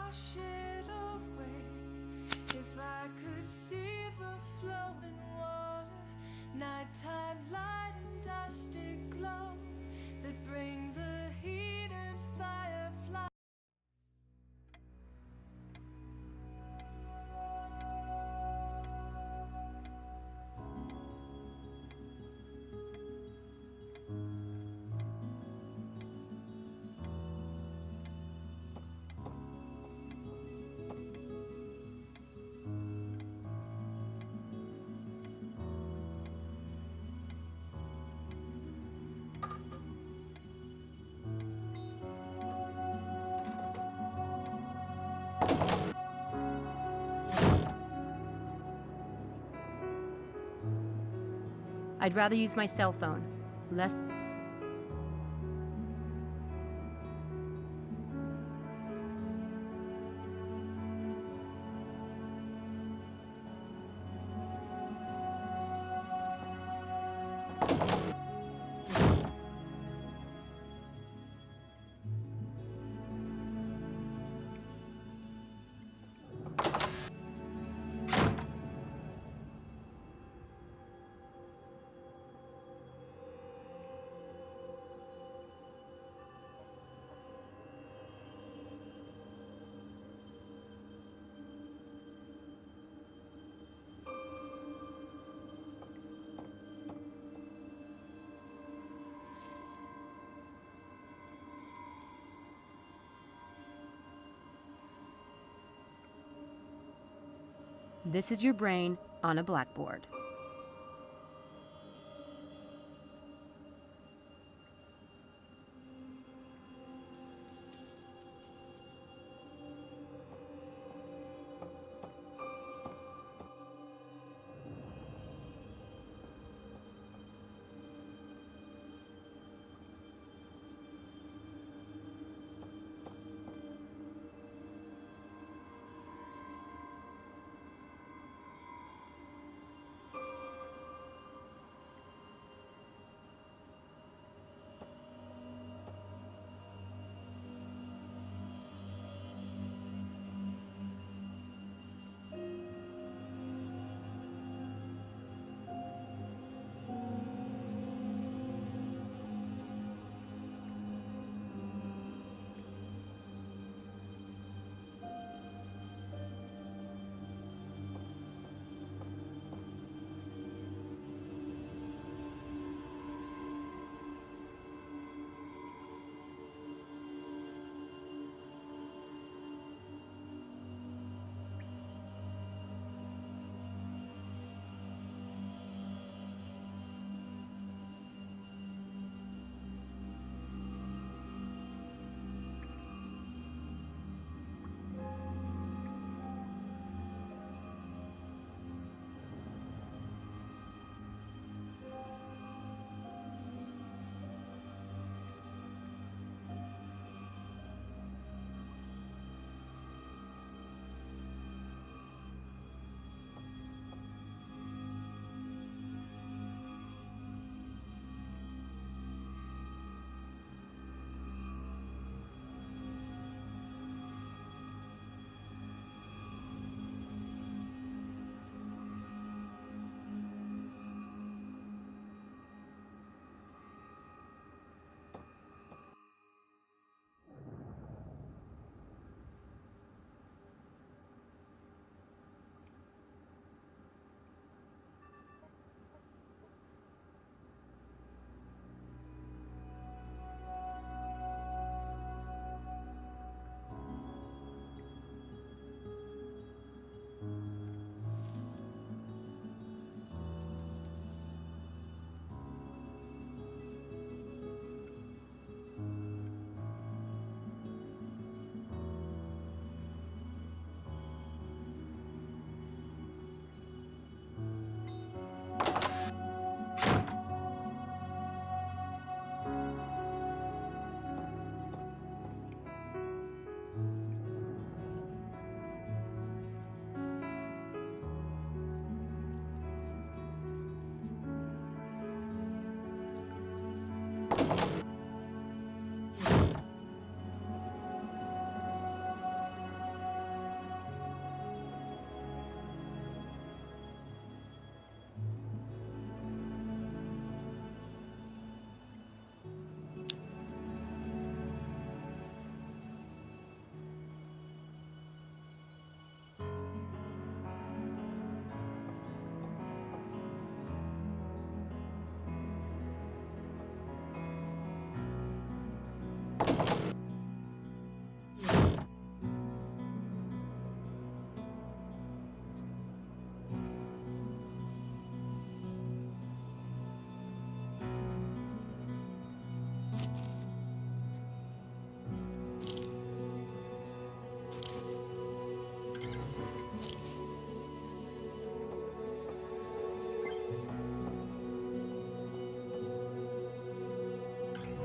wash it away. If I could see the flowing water, nighttime light and dusty glow that bring the heat and firefly. I'd rather use my cell phone. Less. This is your brain on a blackboard.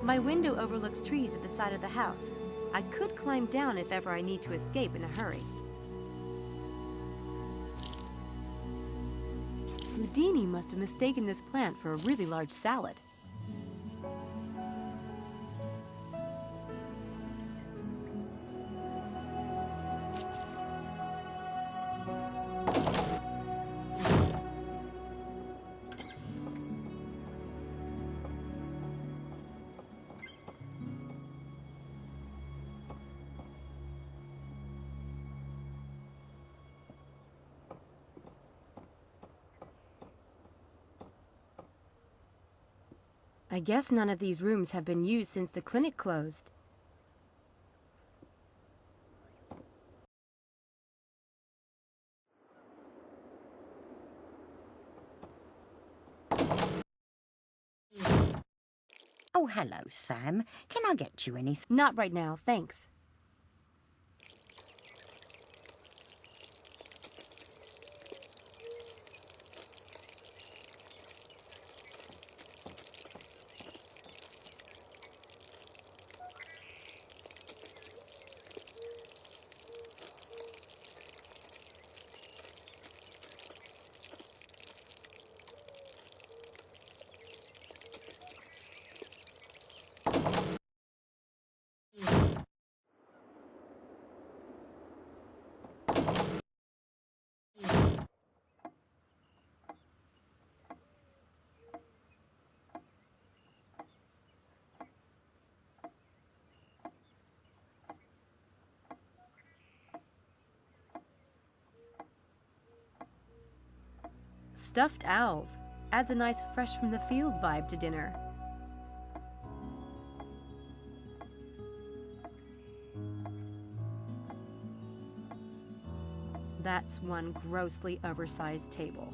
My window overlooks trees at the side of the house. I could climb down if ever I need to escape in a hurry. Houdini must have mistaken this plant for a really large salad. I guess none of these rooms have been used since the clinic closed. Oh, hello, Sam. Can I get you anything? Not right now, thanks. Stuffed owls adds a nice fresh from the field vibe to dinner. That's one grossly oversized table.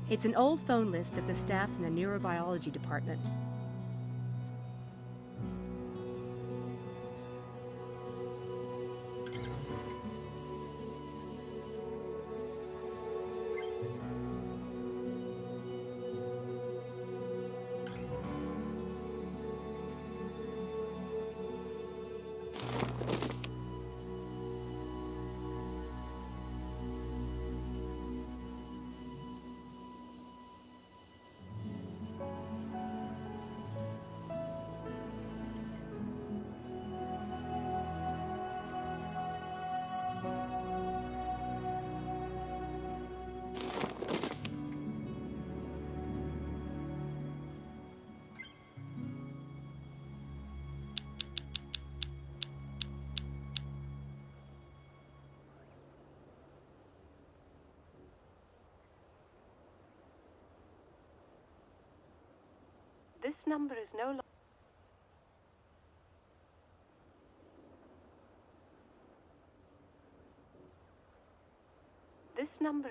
It's an old phone list of the staff in the neurobiology department. This number is no longer... This number...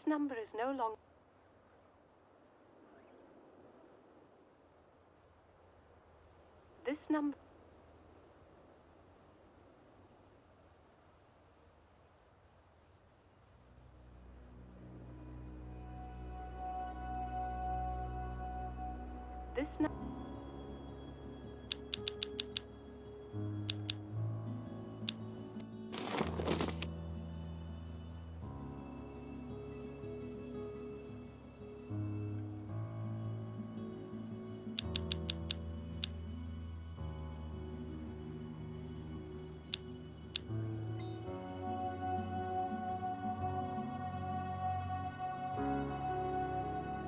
This number is no longer... This number... This number...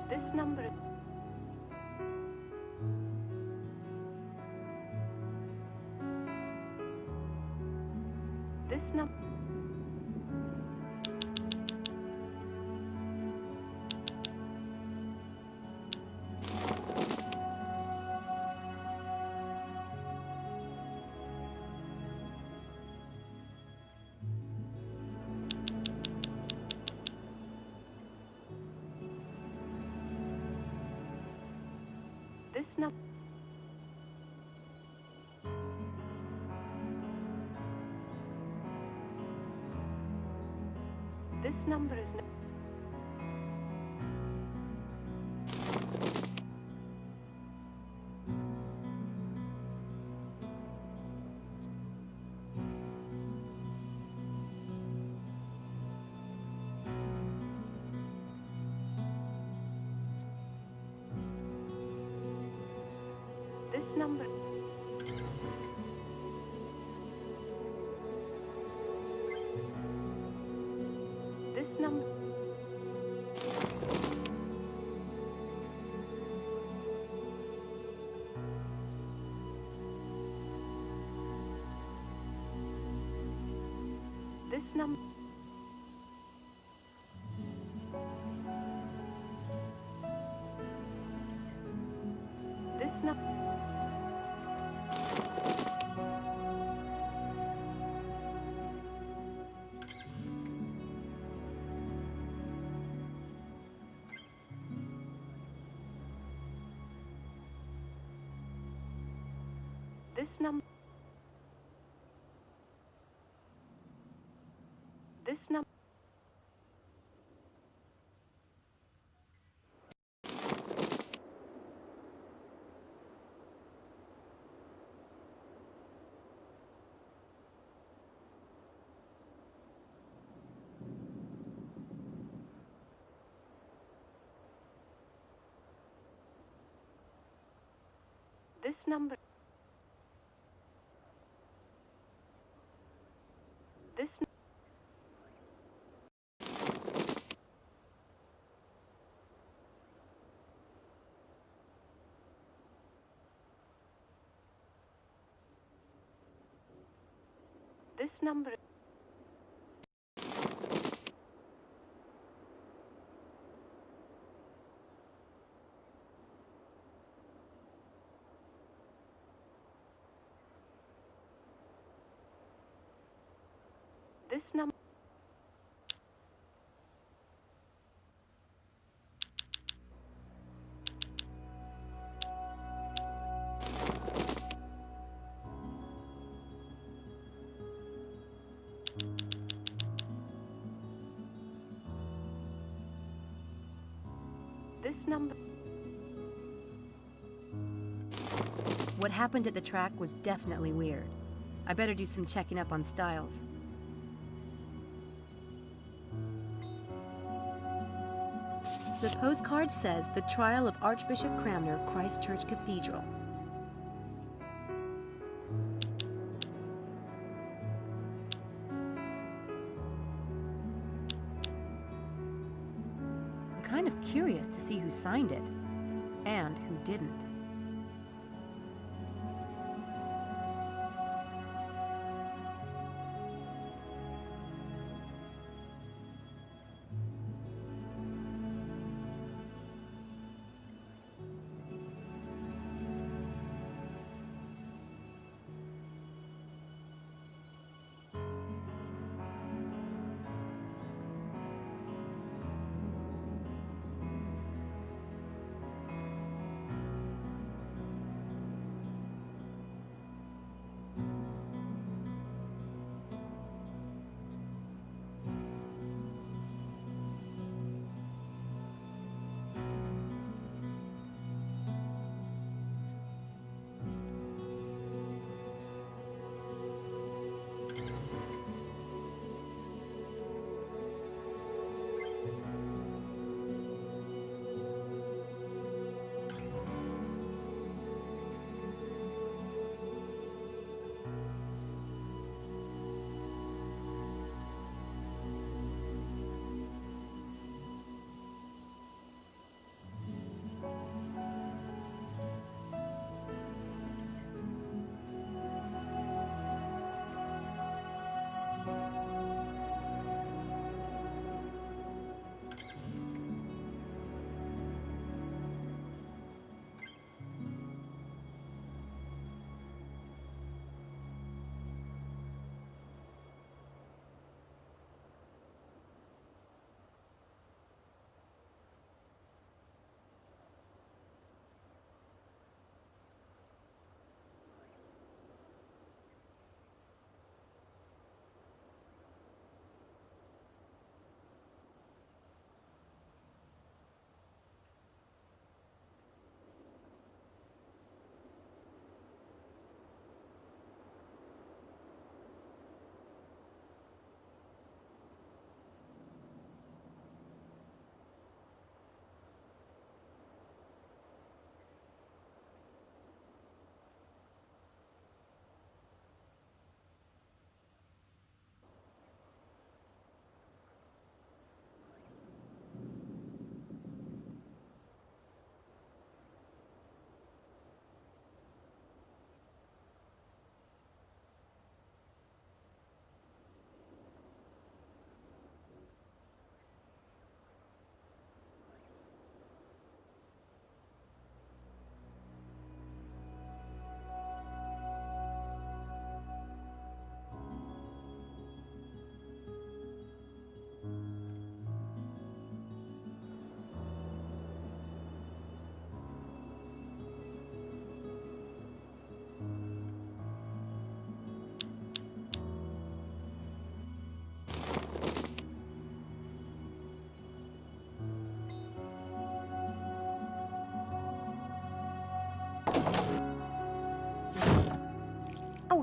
This number is... This number... This number... This number is... This number... This number... This number... This number... This number... This number... This number... This... This number... This number... This number... What happened at the track was definitely weird. I better do some checking up on styles. The postcard says the trial of Archbishop Cranmer, Christchurch Cathedral. I'm kind of curious to see who signed it, and who didn't.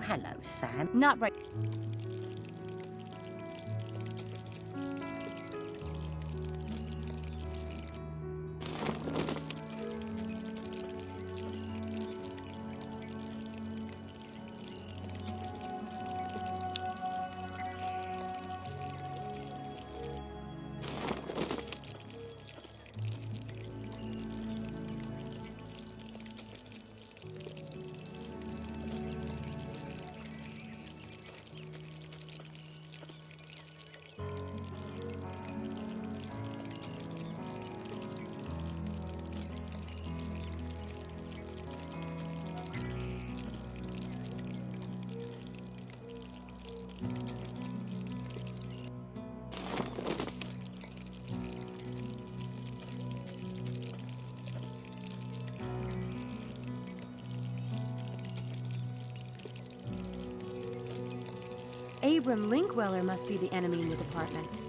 hello, Sam. Not right. Abram Linkweller must be the enemy in the department.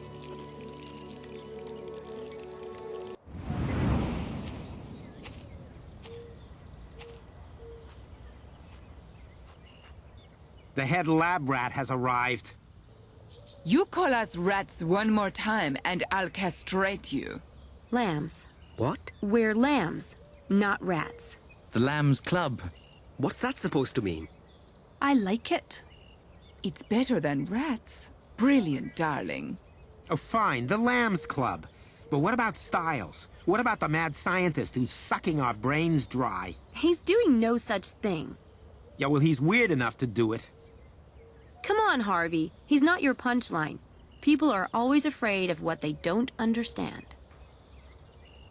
The head lab rat has arrived. You call us rats one more time and I'll castrate you. Lambs. What? We're lambs, not rats. The Lambs Club. What's that supposed to mean? I like it. It's better than rats. Brilliant, darling. Oh, fine, the Lambs Club. But what about Styles? What about the mad scientist who's sucking our brains dry? He's doing no such thing. Yeah, well, he's weird enough to do it. Come on, Harvey. He's not your punchline. People are always afraid of what they don't understand.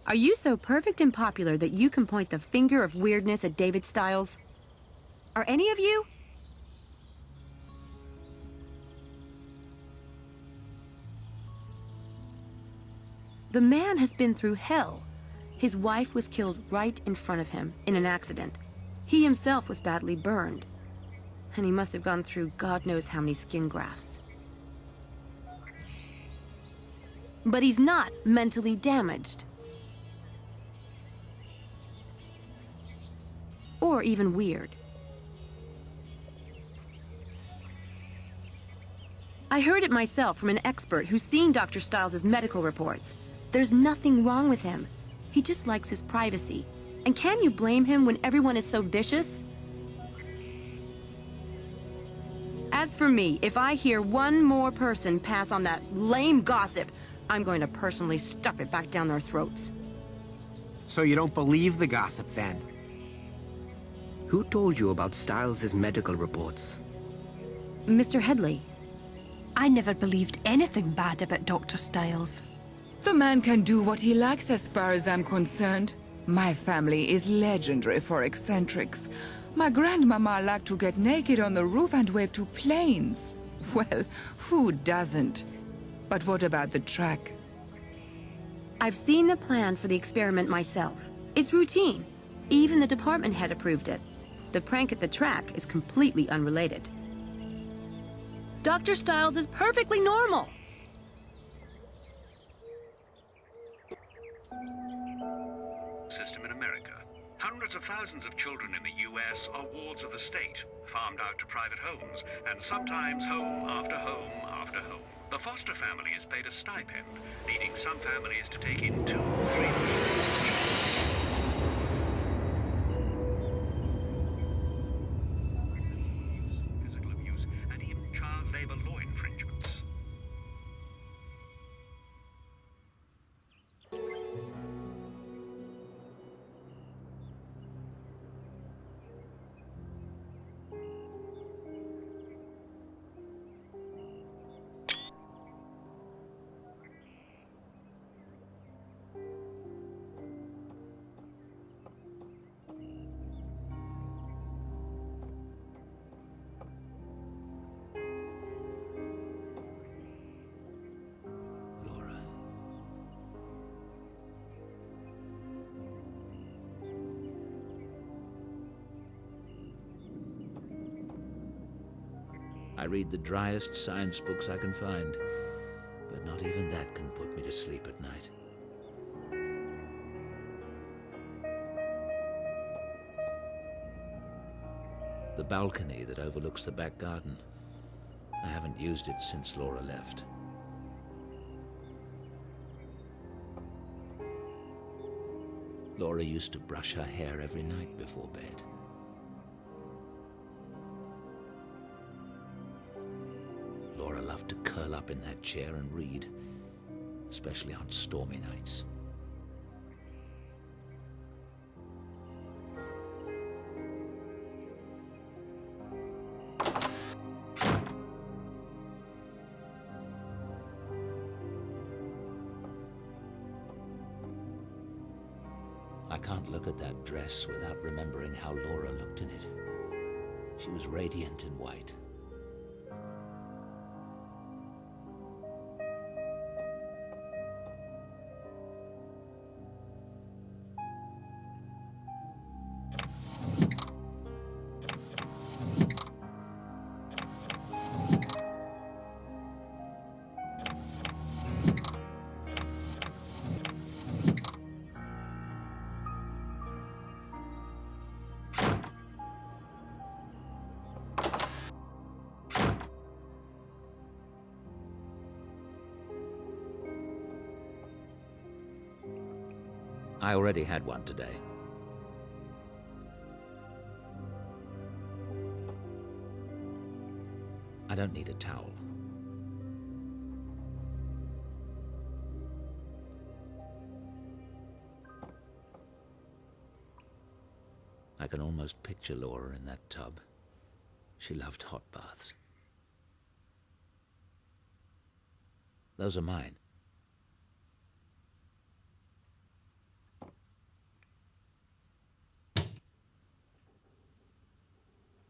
Are you so perfect and popular that you can point the finger of weirdness at David Styles? Are any of you? The man has been through hell. His wife was killed right in front of him in an accident. He himself was badly burned. And he must have gone through God knows how many skin grafts. But he's not mentally damaged. Or even weird. I heard it myself from an expert who's seen Dr. Styles' medical reports. There's nothing wrong with him. He just likes his privacy. And can you blame him when everyone is so vicious? As for me, if I hear one more person pass on that lame gossip, I'm going to personally stuff it back down their throats. So you don't believe the gossip, then? Who told you about Styles' medical reports? Mr. Headley. I never believed anything bad about Dr. Styles. The man can do what he likes as far as I'm concerned. My family is legendary for eccentrics. My grandmama liked to get naked on the roof and wave to planes. Well, who doesn't? But what about the track? I've seen the plan for the experiment myself. It's routine. Even the department head approved it. The prank at the track is completely unrelated. Dr. Styles is perfectly normal. System in America. Hundreds of thousands of children in the U.S. are wards of the state, farmed out to private homes, and sometimes home after home after home. The foster family is paid a stipend, leading some families to take in 2 or 3 physical abuse, and even child labor law infringements. I read the driest science books I can find, but not even that can put me to sleep at night. The balcony that overlooks the back garden. I haven't used it since Laura left. Laura used to brush her hair every night before bed. Laura loved to curl up in that chair and read, especially on stormy nights. I can't look at that dress without remembering how Laura looked in it. She was radiant in white. I already had one today. I don't need a towel. I can almost picture Laura in that tub. She loved hot baths. Those are mine.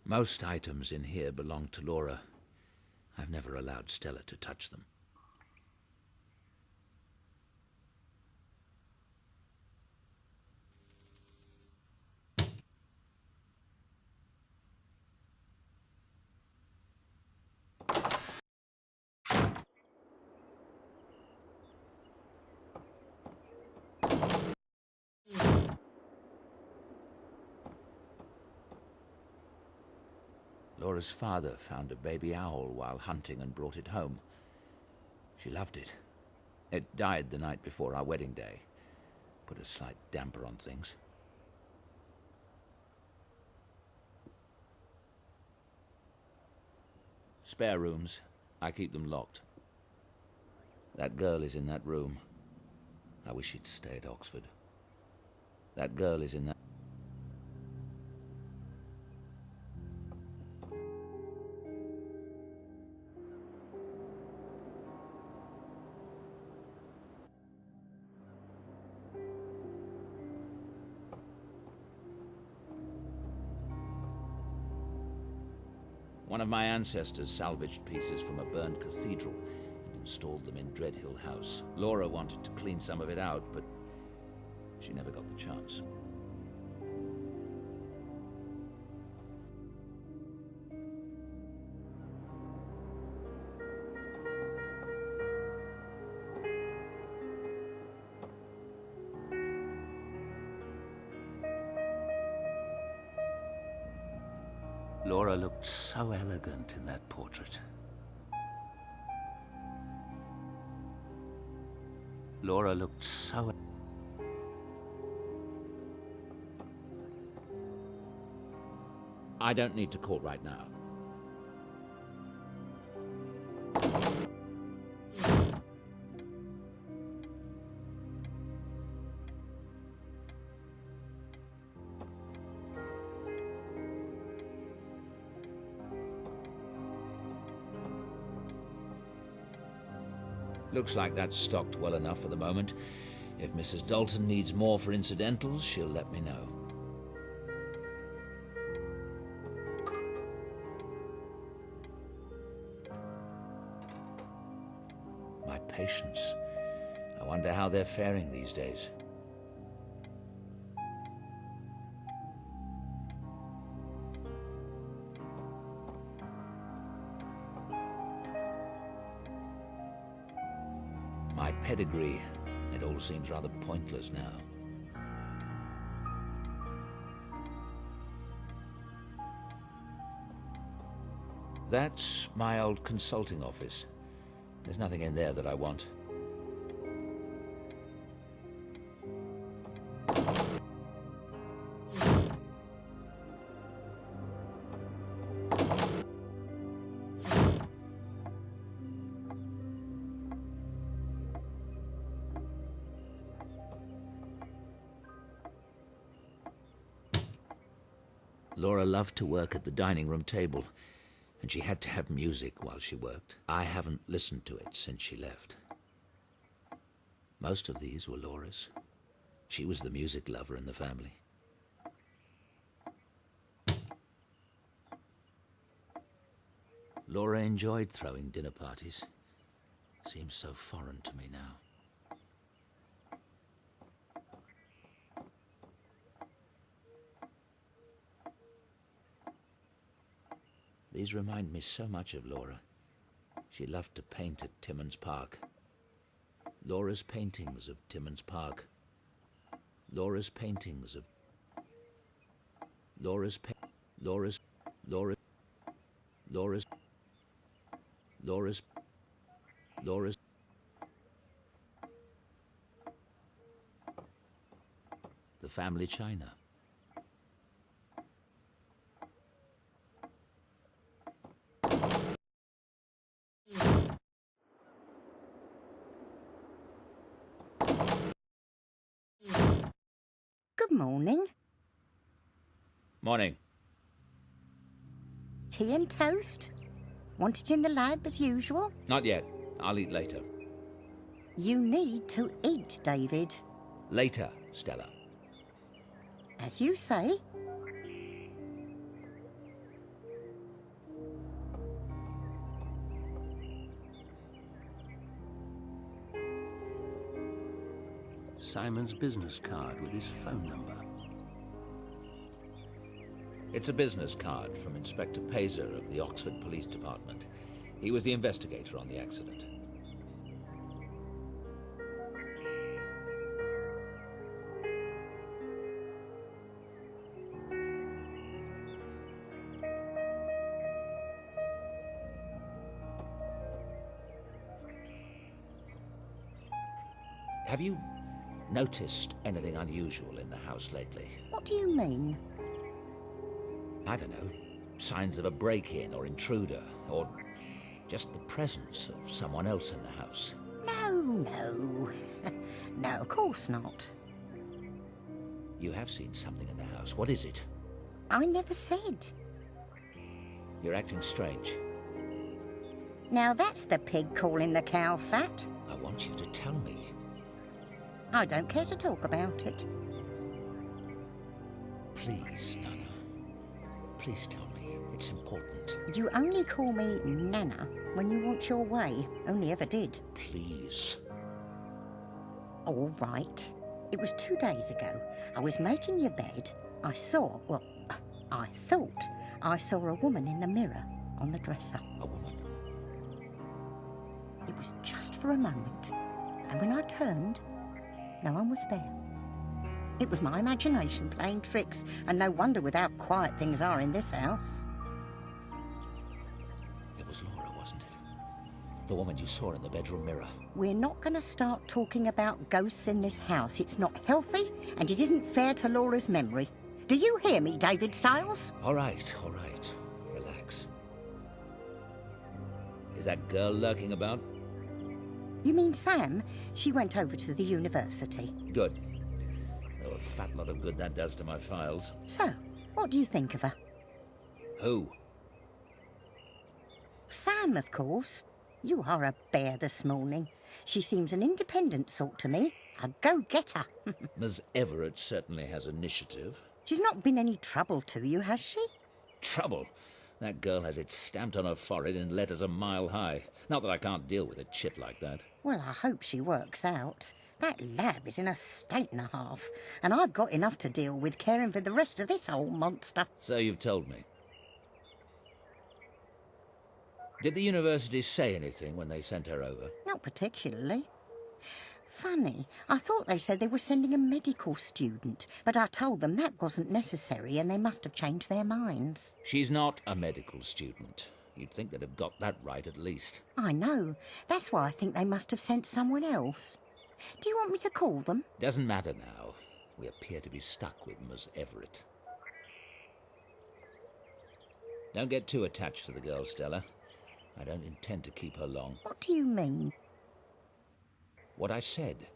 Most items in here belong to Laura. I've never allowed Stella to touch them. Laura's father found a baby owl while hunting and brought it home. She loved it. It died the night before our wedding day. Put a slight damper on things. Spare rooms. I keep them locked. That girl is in that room. I wish she'd stay at Oxford. That girl is in that... One of my ancestors salvaged pieces from a burned cathedral and installed them in Dreadhill House. Laura wanted to clean some of it out, but she never got the chance. Laura looked so elegant in that portrait. Laura looked so... I don't need to call right now. Looks like that's stocked well enough for the moment. If Mrs. Dalton needs more for incidentals, she'll let me know. My patients. I wonder how they're faring these days. My pedigree, it all seems rather pointless now. That's my old consulting office. There's nothing in there that I want. Laura loved to work at the dining room table, and she had to have music while she worked. I haven't listened to it since she left. Most of these were Laura's. She was the music lover in the family. Laura enjoyed throwing dinner parties. Seems so foreign to me now. These remind me so much of Laura. She loved to paint at Timmins Park. Laura's paintings of Timmins Park. Laura's paintings of... Laura's... Laura's... Laura's... Laura's... Laura's... Laura's... The family china. Good morning. Morning. Tea and toast? Want it in the lab as usual? Not yet. I'll eat later. You need to eat, David. Later, Stella. As you say. Simon's business card with his phone number. It's a business card from Inspector Pazer of the Oxford Police Department. He was the investigator on the accident. Have you noticed anything unusual in the house lately? What do you mean? I don't know. Signs of a break-in or intruder, or just the presence of someone else in the house. No. No, of course not. You have seen something in the house. What is it? I never said. You're acting strange. Now that's the pig calling the cow fat. I want you to tell me. I don't care to talk about it. Please, Nana. Please tell me. It's important. You only call me Nana when you want your way. Only ever did. Please. All right. It was 2 days ago. I was making your bed. I thought I saw a woman in the mirror on the dresser. A woman? It was just for a moment. And when I turned, no one was there. It was my imagination playing tricks, and no wonder with how quiet things are in this house. It was Laura, wasn't it? The woman you saw in the bedroom mirror. We're not going to start talking about ghosts in this house. It's not healthy, and it isn't fair to Laura's memory. Do you hear me, David Stiles? All right. Relax. Is that girl lurking about? You mean Sam? She went over to the university. Good. Though a fat lot of good that does to my files. So, what do you think of her? Who? Sam, of course. You are a bear this morning. She seems an independent sort to me. A go-getter. Ms. Everett certainly has initiative. She's not been any trouble to you, has she? Trouble? That girl has it stamped on her forehead in letters a mile high. Not that I can't deal with a chit like that. Well, I hope she works out. That lab is in a state and a half, and I've got enough to deal with caring for the rest of this old monster. So you've told me. Did the university say anything when they sent her over? Not particularly. Funny, I thought they said they were sending a medical student, but I told them that wasn't necessary and they must have changed their minds. She's not a medical student. You'd think they'd have got that right at least. I know. That's why I think they must have sent someone else. Do you want me to call them? Doesn't matter now. We appear to be stuck with Ms. Everett. Don't get too attached to the girl, Stella. I don't intend to keep her long. What do you mean? What I said.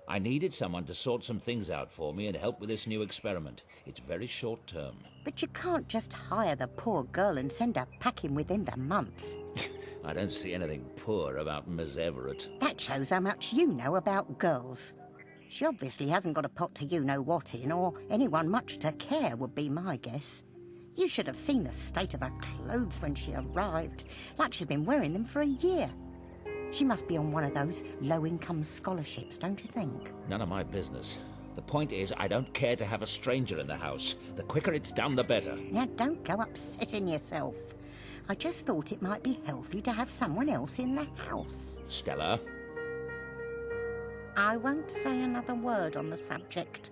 I needed someone to sort some things out for me and help with this new experiment. It's very short term. But you can't just hire the poor girl and send her packing within the month. I don't see anything poor about Ms. Everett. That shows how much you know about girls. She obviously hasn't got a pot to you-know-what in, or anyone much to care would be my guess. You should have seen the state of her clothes when she arrived, like she's been wearing them for a year. She must be on one of those low-income scholarships, don't you think? None of my business. The point is, I don't care to have a stranger in the house. The quicker it's done, the better. Now, don't go upsetting yourself. I just thought it might be healthy to have someone else in the house. Stella? I won't say another word on the subject.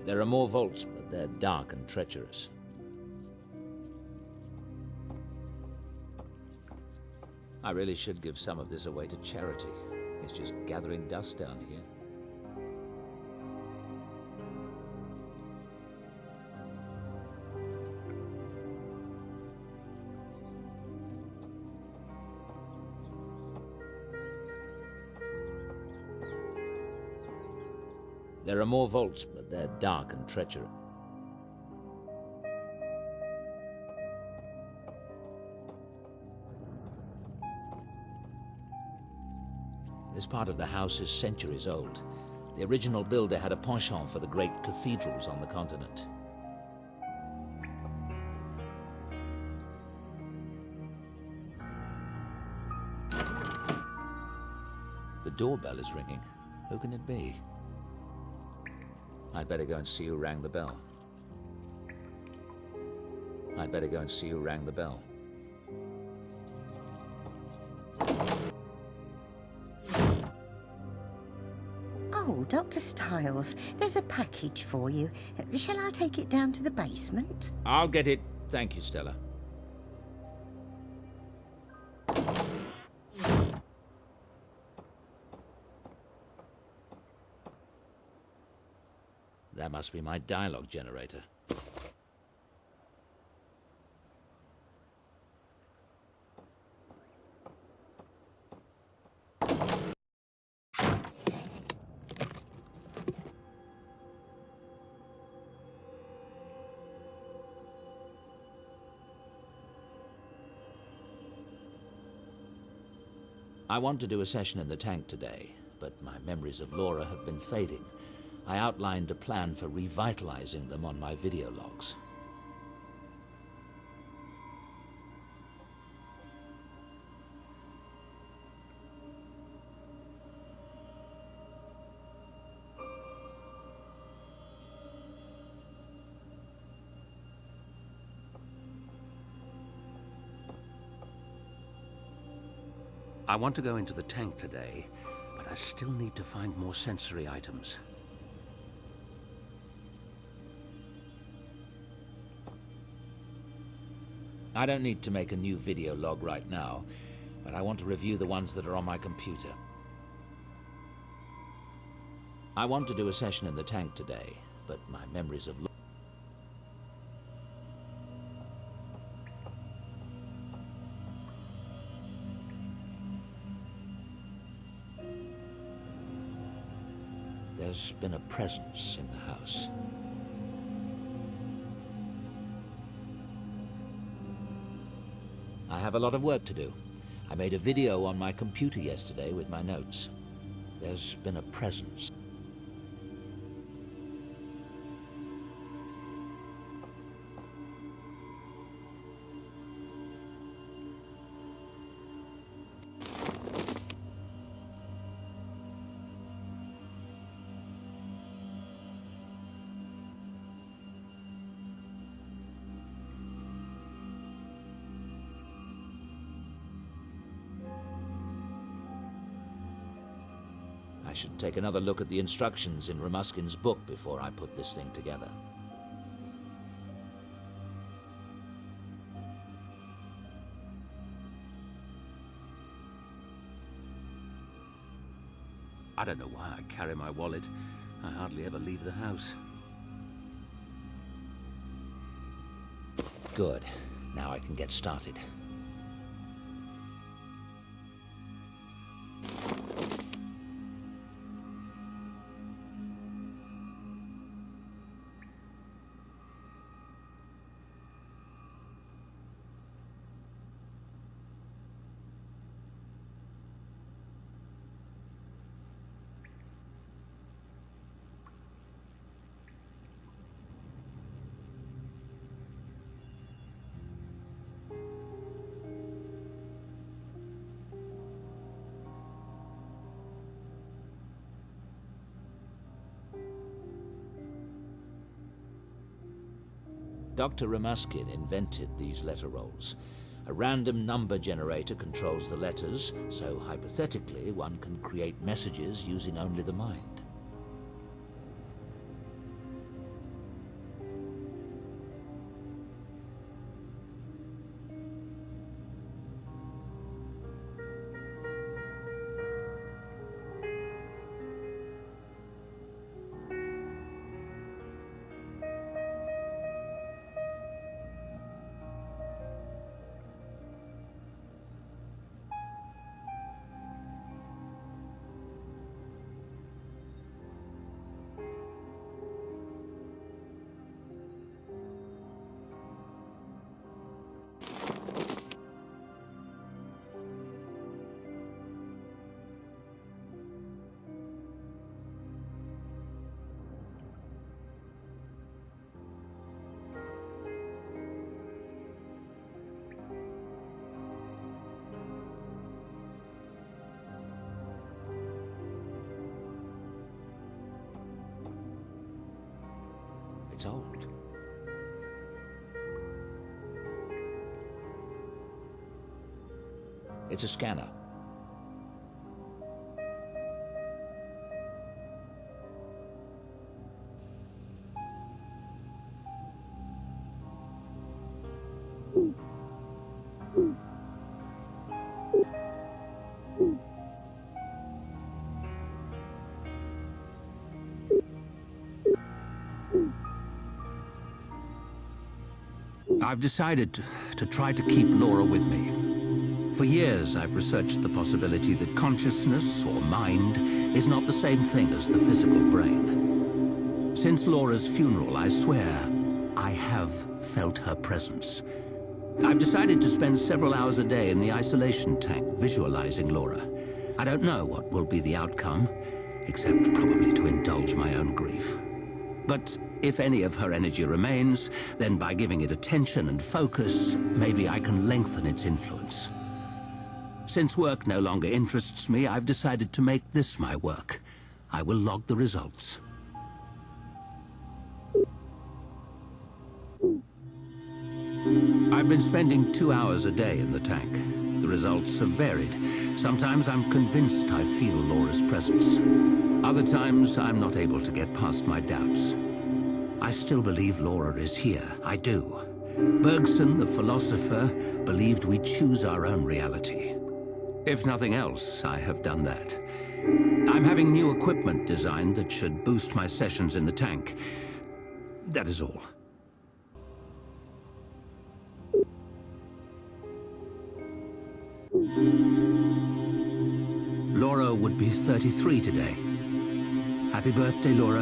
There are more vaults, but they're dark and treacherous. I really should give some of this away to charity. It's just gathering dust down here. There are more vaults, but they're dark and treacherous. This part of the house is centuries old. The original builder had a penchant for the great cathedrals on the continent. The doorbell is ringing. Who can it be? I'd better go and see who rang the bell. I'd better go and see who rang the bell. Oh, Dr. Styles, there's a package for you. Shall I take it down to the basement? I'll get it. Thank you, Stella. That must be my dialogue generator. I want to do a session in the tank today, but my memories of Laura have been fading. I outlined a plan for revitalizing them on my video logs. I want to go into the tank today, but I still need to find more sensory items. I don't need to make a new video log right now, but I want to review the ones that are on my computer. I want to do a session in the tank today, but my memories of... There's been a presence in the house. I have a lot of work to do. I made a video on my computer yesterday with my notes. There's been a presence. I should take another look at the instructions in Ramuskin's book before I put this thing together. I don't know why I carry my wallet. I hardly ever leave the house. Good. Now I can get started. Dr. Ramuskin invented these letter rolls. A random number generator controls the letters, so hypothetically one can create messages using only the mind. It's old. It's a scanner. I've decided to try to keep Laura with me. For years, I've researched the possibility that consciousness, or mind, is not the same thing as the physical brain. Since Laura's funeral, I swear, I have felt her presence. I've decided to spend several hours a day in the isolation tank, visualizing Laura. I don't know what will be the outcome, except probably to indulge my own grief. But if any of her energy remains, then by giving it attention and focus, maybe I can lengthen its influence. Since work no longer interests me, I've decided to make this my work. I will log the results. I've been spending 2 hours a day in the tank. The results have varied. Sometimes I'm convinced I feel Laura's presence. Other times, I'm not able to get past my doubts. I still believe Laura is here. I do. Bergson, the philosopher, believed we choose our own reality. If nothing else, I have done that. I'm having new equipment designed that should boost my sessions in the tank. That is all. Laura would be 33 today. Happy birthday, Laura.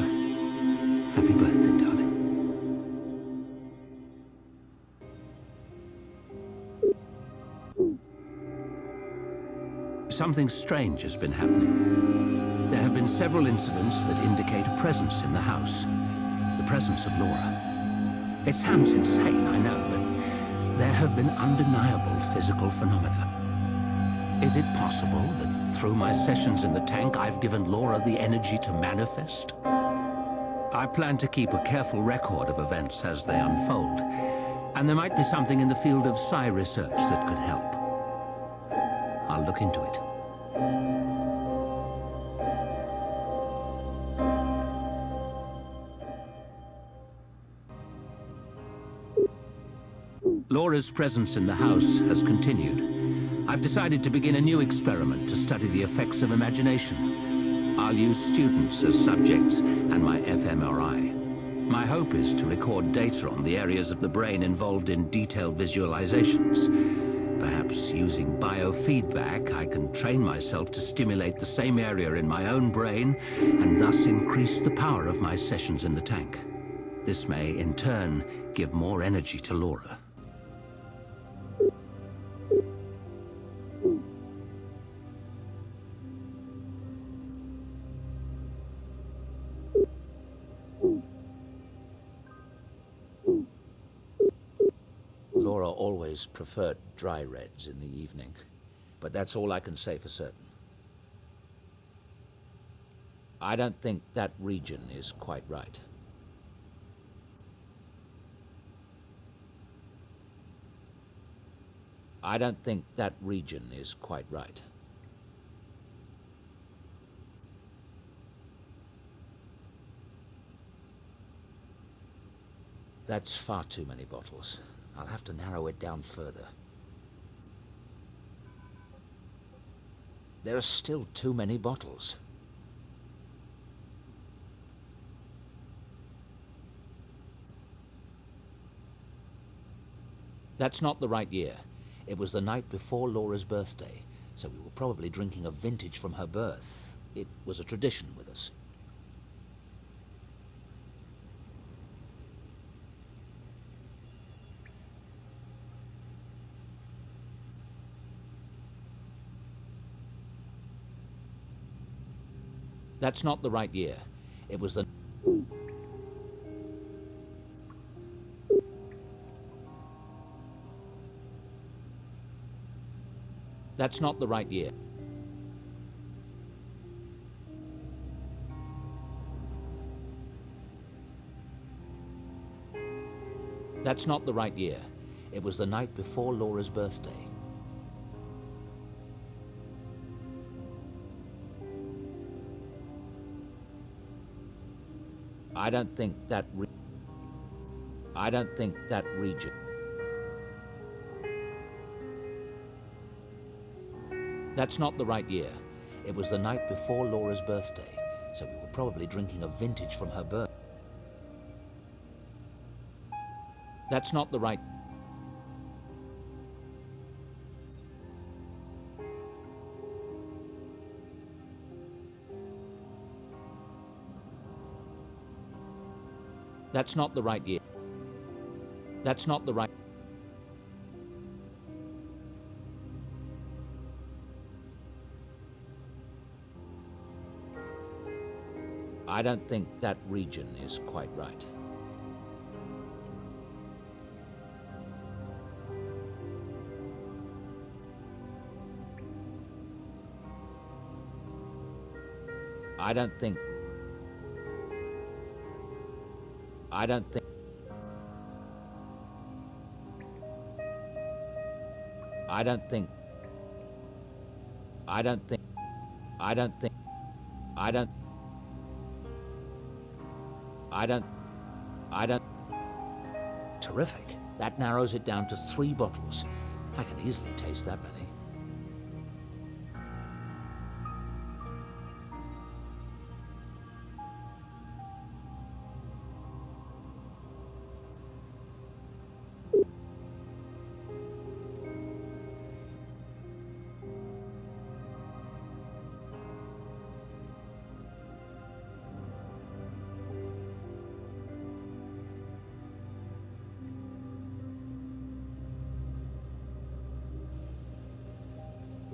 Happy birthday, darling. Something strange has been happening. There have been several incidents that indicate a presence in the house. The presence of Laura. It sounds insane, I know, but there have been undeniable physical phenomena. Is it possible that through my sessions in the tank, I've given Laura the energy to manifest? I plan to keep a careful record of events as they unfold, and there might be something in the field of psi research that could help. I'll look into it. Laura's presence in the house has continued. I've decided to begin a new experiment to study the effects of imagination. I'll use students as subjects and my fMRI. My hope is to record data on the areas of the brain involved in detailed visualizations. Perhaps using biofeedback, I can train myself to stimulate the same area in my own brain and thus increase the power of my sessions in the tank. This may, in turn, give more energy to Laura. Laura always preferred dry reds in the evening, but that's all I can say for certain. I don't think that region is quite right. I don't think that region is quite right. That's far too many bottles. I'll have to narrow it down further. There are still too many bottles. That's not the right year. It was the night before Laura's birthday, so we were probably drinking a vintage from her birth. It was a tradition with us. That's not the right year. It was the... That's not the right year. That's not the right year. It was the night before Laura's birthday. I don't think that region. That's not the right year. It was the night before Laura's birthday, so we were probably drinking a vintage from her birth. That's not the right... That's not the right year. That's not the right... I don't think that region is quite right. I don't think... I don't think... I don't think... I don't think... I don't think... I don't... I don't... Terrific. That narrows it down to 3 bottles. I can easily taste that many.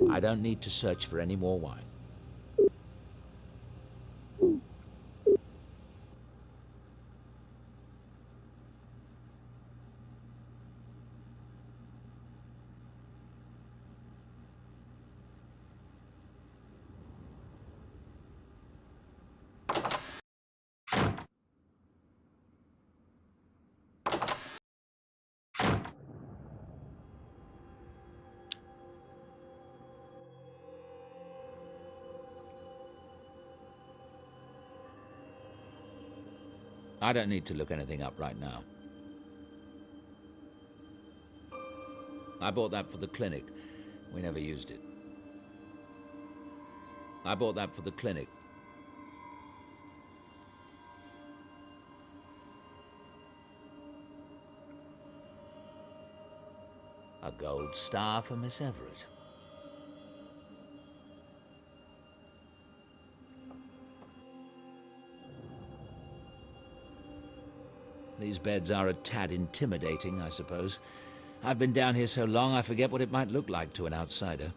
I don't need to search for any more wine. I don't need to look anything up right now. I bought that for the clinic. We never used it. I bought that for the clinic. A gold star for Miss Everett. These beds are a tad intimidating, I suppose. I've been down here so long I forget what it might look like to an outsider.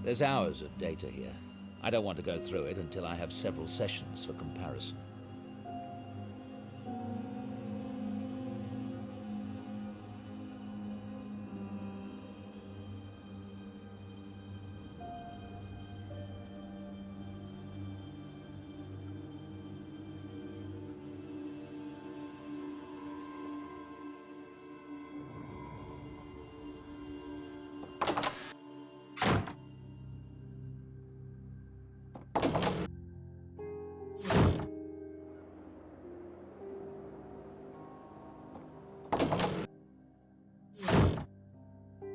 There's hours of data here. I don't want to go through it until I have several sessions for comparison.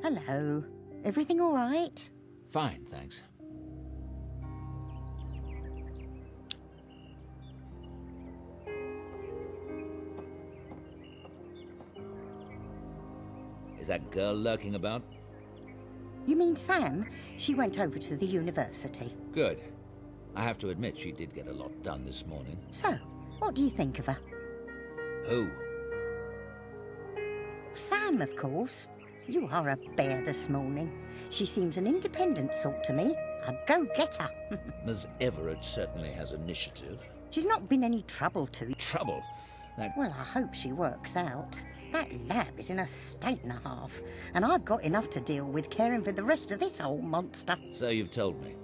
Hello. Everything all right? Fine, thanks. Is that girl lurking about? You mean Sam? She went over to the university. Good. I have to admit she did get a lot done this morning. So, what do you think of her? Who? Sam, of course. You are a bear this morning. She seems an independent sort to me. A go-getter. Ms. Everett certainly has initiative. She's not been any trouble to you. Trouble? That... Well, I hope she works out. That lab is in a state and a half, and I've got enough to deal with caring for the rest of this old monster. So you've told me.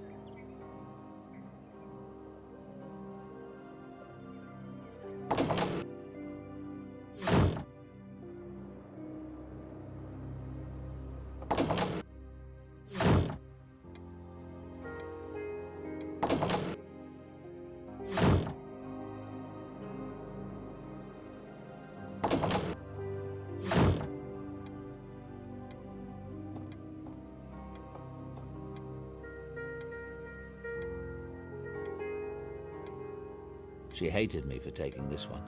She hated me for taking this one,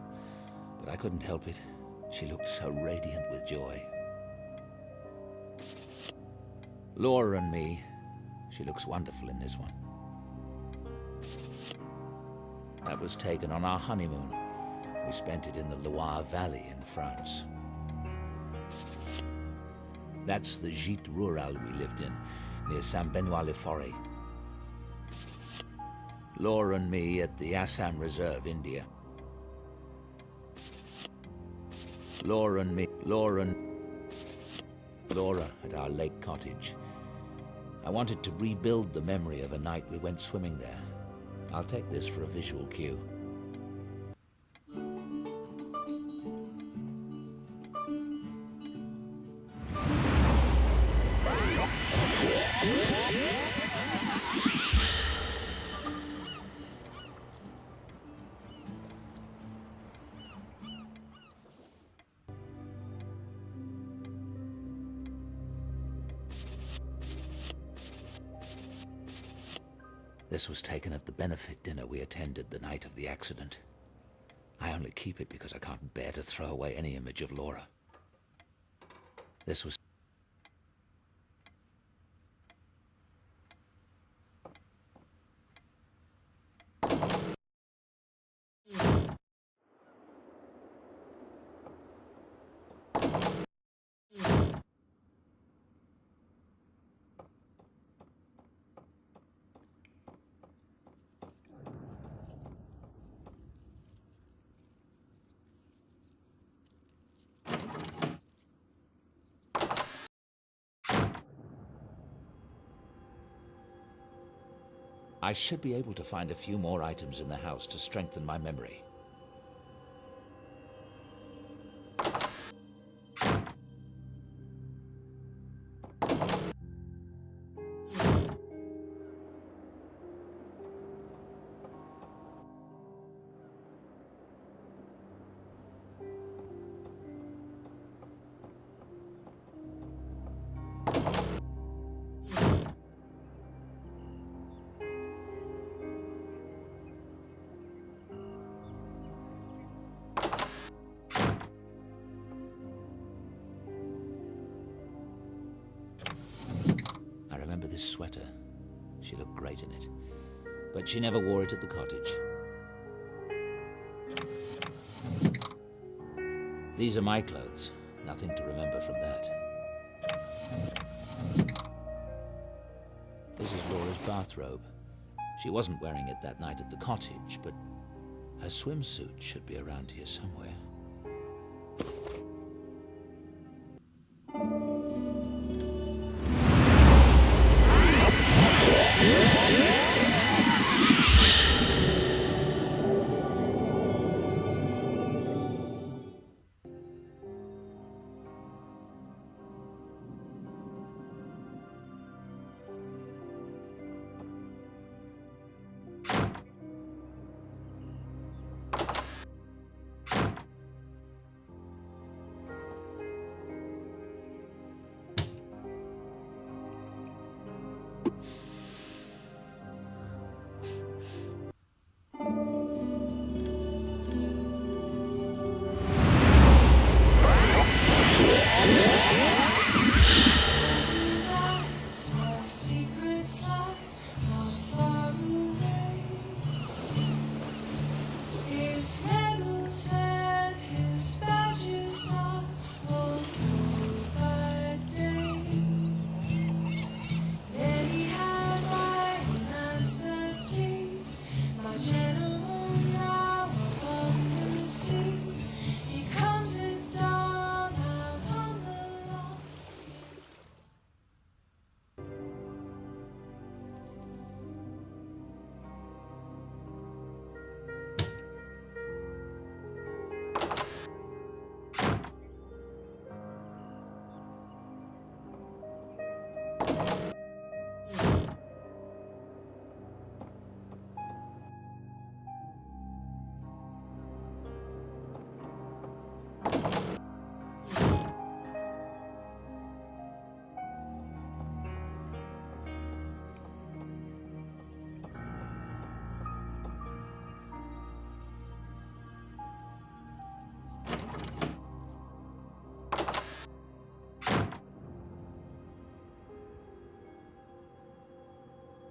but I couldn't help it. She looked so radiant with joy. Laura and me, she looks wonderful in this one. That was taken on our honeymoon. We spent it in the Loire Valley in France. That's the gîte rural we lived in, near Saint-Benoît-le-Forêt. Laura and me at the Assam Reserve, India. Laura at our lake cottage. I wanted to rebuild the memory of a night we went swimming there. I'll take this for a visual cue. This was taken at the benefit dinner we attended the night of the accident. I only keep it because I can't bear to throw away any image of Laura. This was... I should be able to find a few more items in the house to strengthen my memory. This sweater. She looked great in it. But she never wore it at the cottage. These are my clothes. Nothing to remember from that. This is Laura's bathrobe. She wasn't wearing it that night at the cottage, but her swimsuit should be around here somewhere.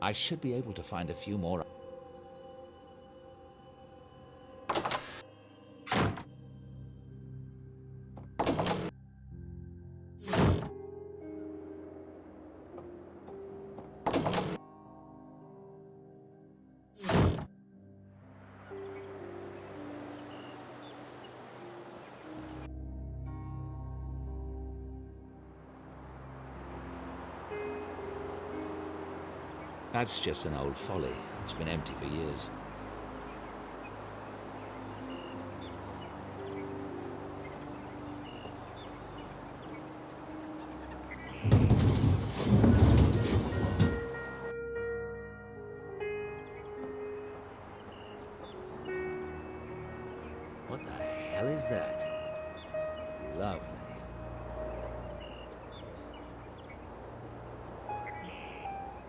I should be able to find a few more. That's just an old folly. It's been empty for years. What the hell is that? Lovely.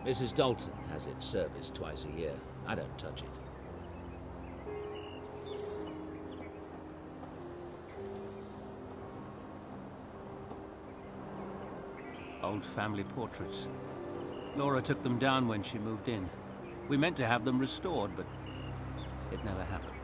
Mrs. Dalton has it serviced twice a year. I don't touch it. Old family portraits. Laura took them down when she moved in. We meant to have them restored, but it never happened.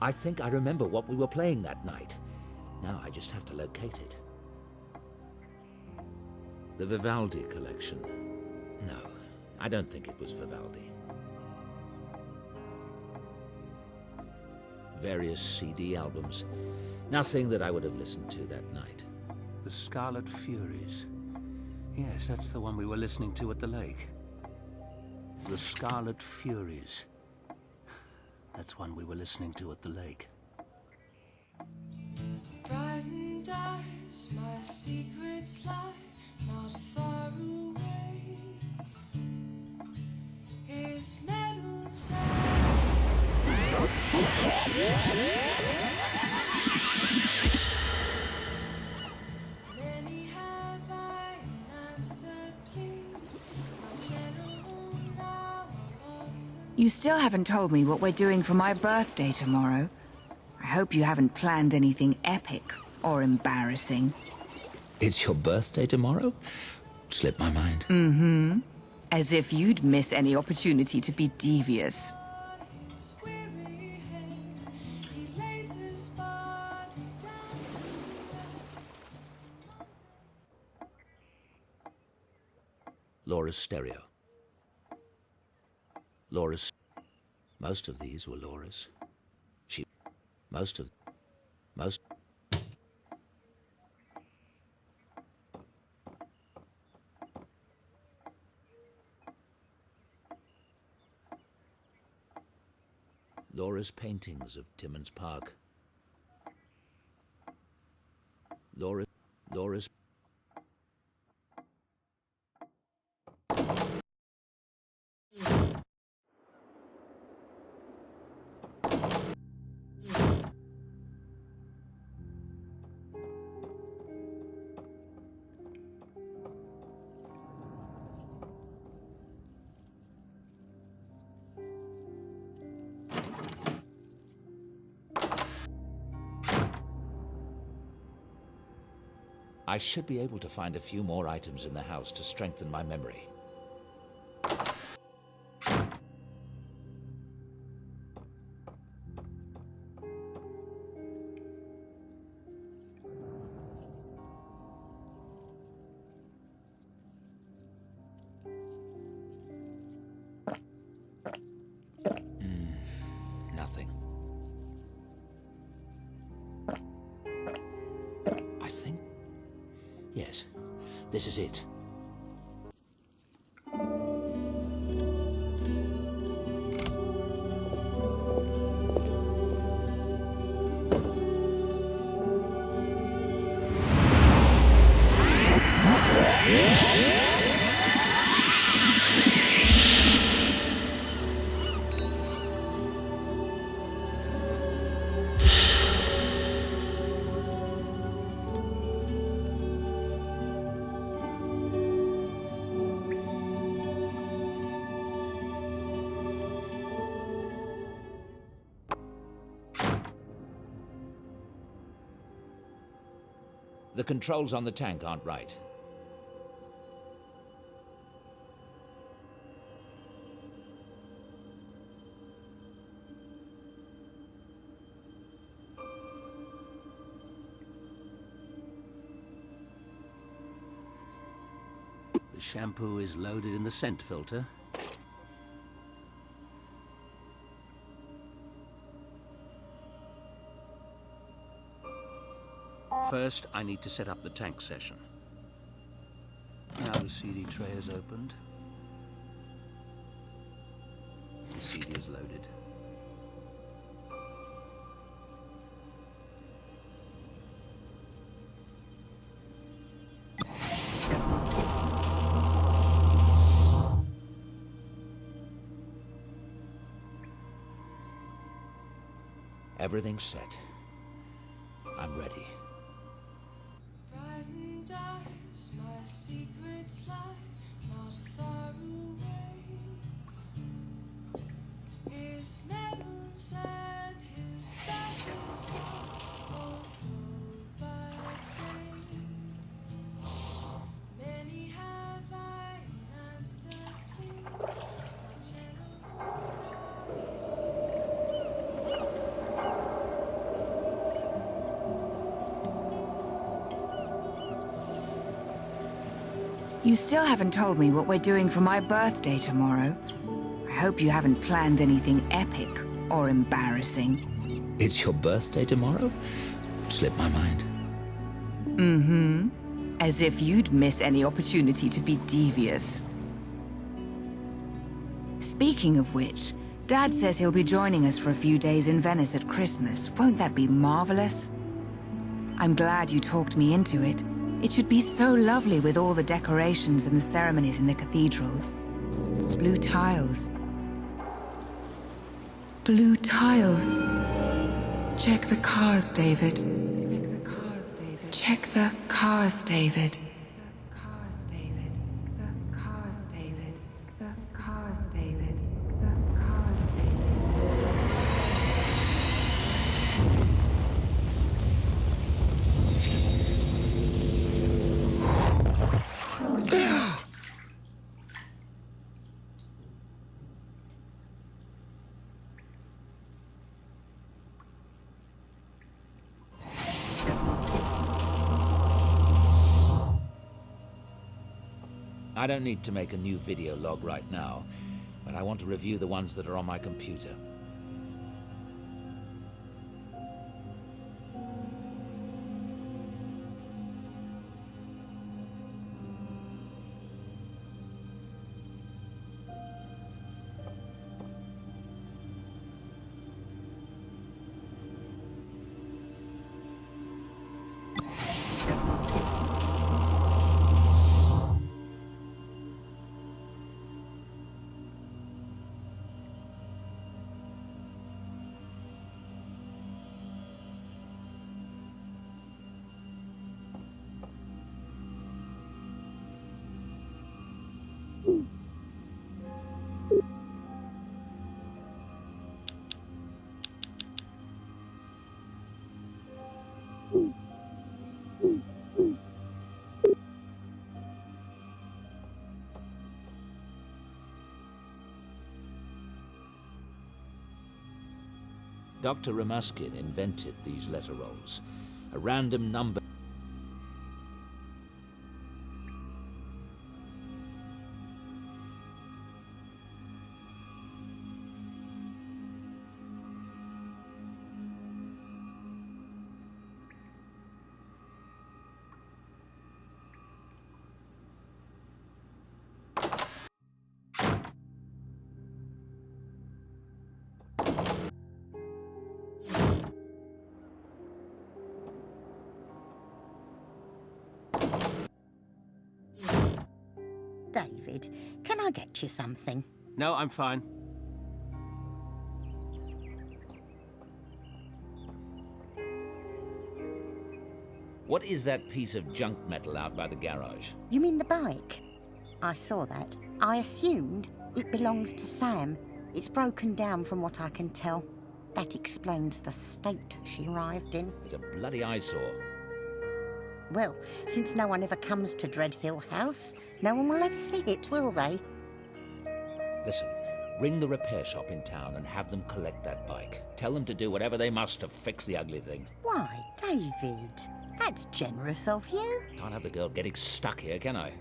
I think I remember what we were playing that night. Now I just have to locate it. The Vivaldi collection. No, I don't think it was Vivaldi. Various CD albums. Nothing that I would have listened to that night. The Scarlet Furies. Yes, that's the one we were listening to at the lake. The Scarlet Furies. That's one we were listening to at the lake. Brightened eyes, my secrets lie not far away. His medals many have I answered plea. My general now often. You still haven't told me what we're doing for my birthday tomorrow. I hope you haven't planned anything epic or embarrassing. It's your birthday tomorrow? Slipped my mind. Mm-hmm. As if you'd miss any opportunity to be devious. His weary head, he lays his body down to rest. Laura's stereo. Laura's... Most of these were Laura's. Most... Laura's paintings of Timmins Park. Laura's... I should be able to find a few more items in the house to strengthen my memory. Nothing. I think... Yes, this is it. The controls on the tank aren't right. The shampoo is loaded in the scent filter. First, I need to set up the tank session. Now the CD tray is opened. The CD is loaded. Everything's set. I'm ready. Brightened eyes, my secrets lie not far away. His medals and his badges hold by day. Many have You still haven't told me what we're doing for my birthday tomorrow. I hope you haven't planned anything epic or embarrassing. It's your birthday tomorrow? Slipped my mind. Mm-hmm. As if you'd miss any opportunity to be devious. Speaking of which, Dad says he'll be joining us for a few days in Venice at Christmas. Won't that be marvelous? I'm glad you talked me into it. It should be so lovely with all the decorations and the ceremonies in the cathedrals. Blue tiles. Blue tiles. Check the cars, David. Check the cars, David. I don't need to make a new video log right now, but I want to review the ones that are on my computer. Dr. Ramuskin invented these letter rolls. A random number. David, can I get you something? No, I'm fine. What is that piece of junk metal out by the garage? You mean the bike? I saw that. I assumed it belongs to Sam. It's broken down from what I can tell. That explains the state she arrived in. It's a bloody eyesore. Well, since no one ever comes to Dreadhill House, no one will ever see it, will they? Listen, ring the repair shop in town and have them collect that bike. Tell them to do whatever they must to fix the ugly thing. Why, David? That's generous of you. Can't have the girl getting stuck here, can I?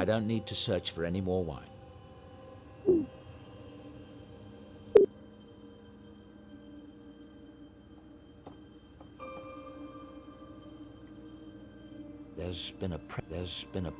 I don't need to search for any more wine. There's been a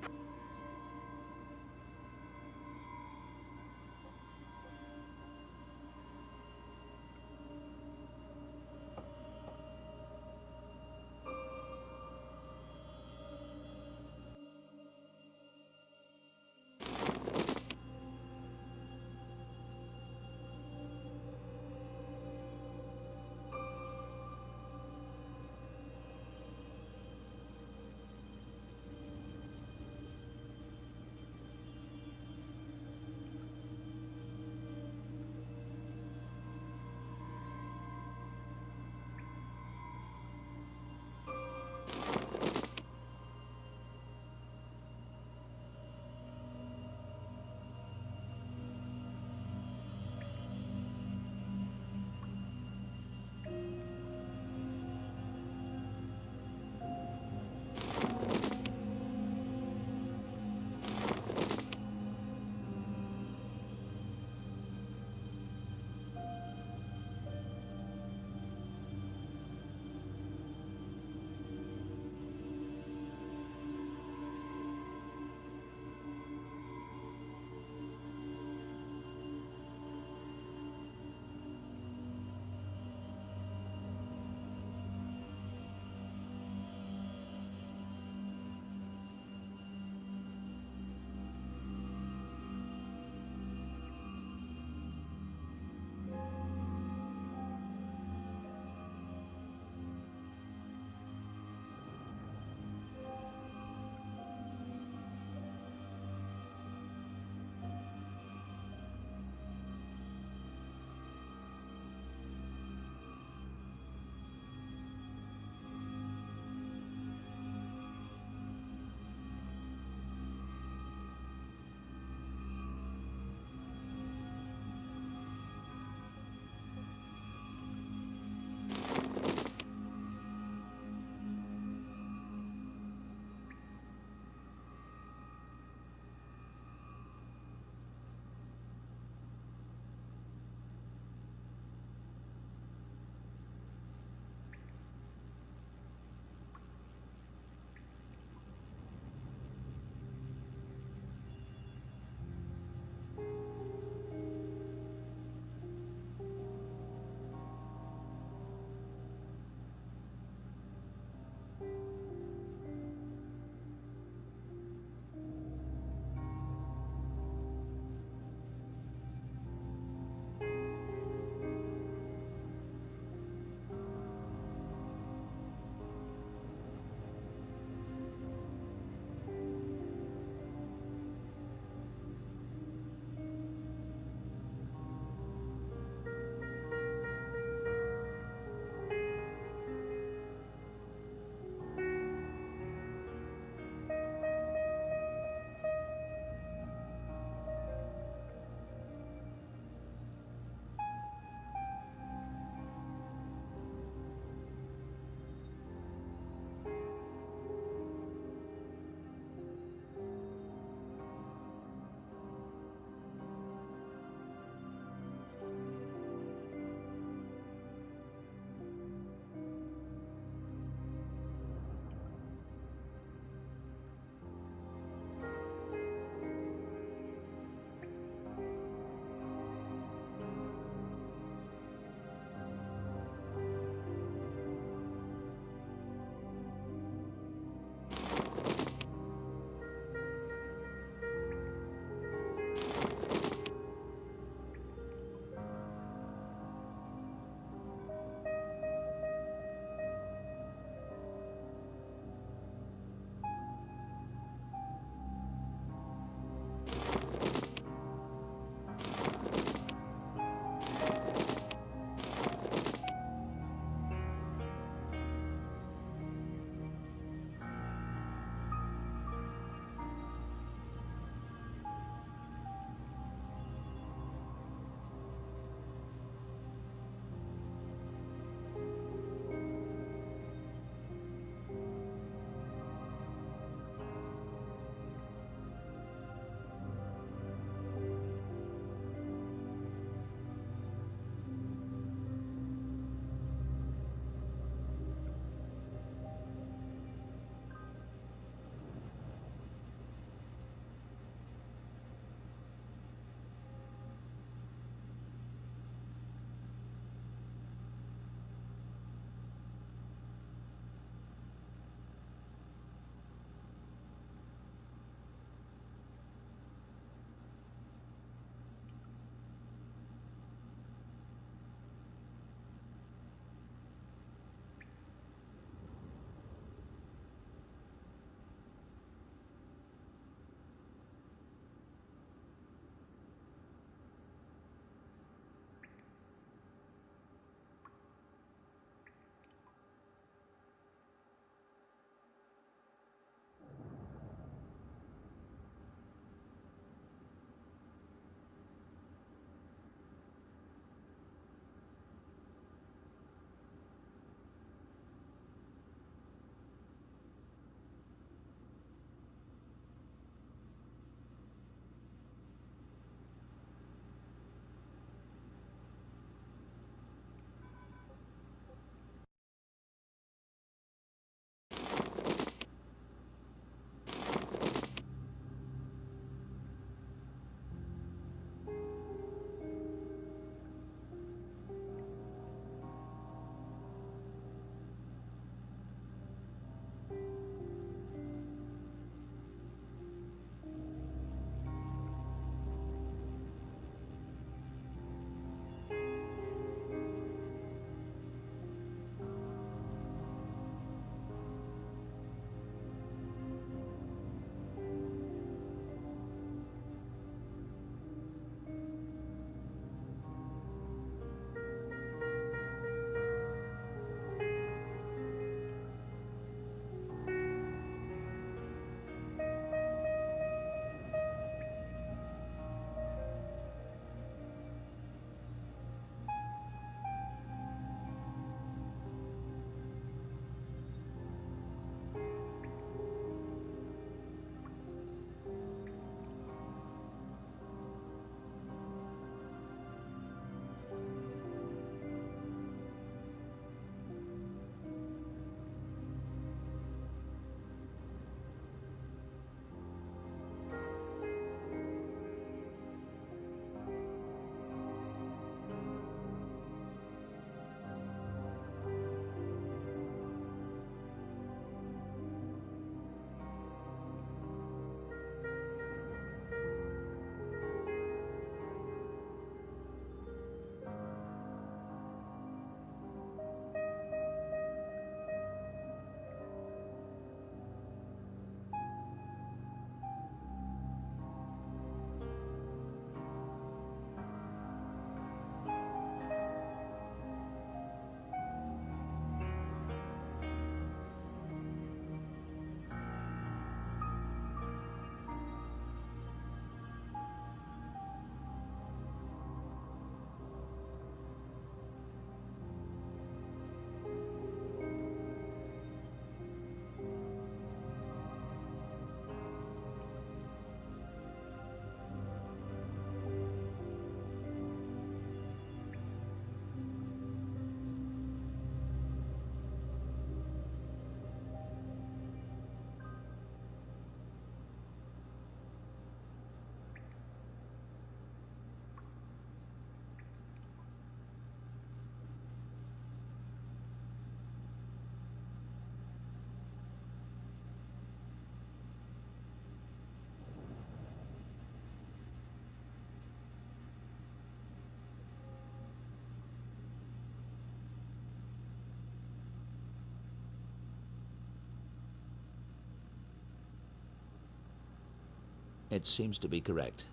It seems to be correct.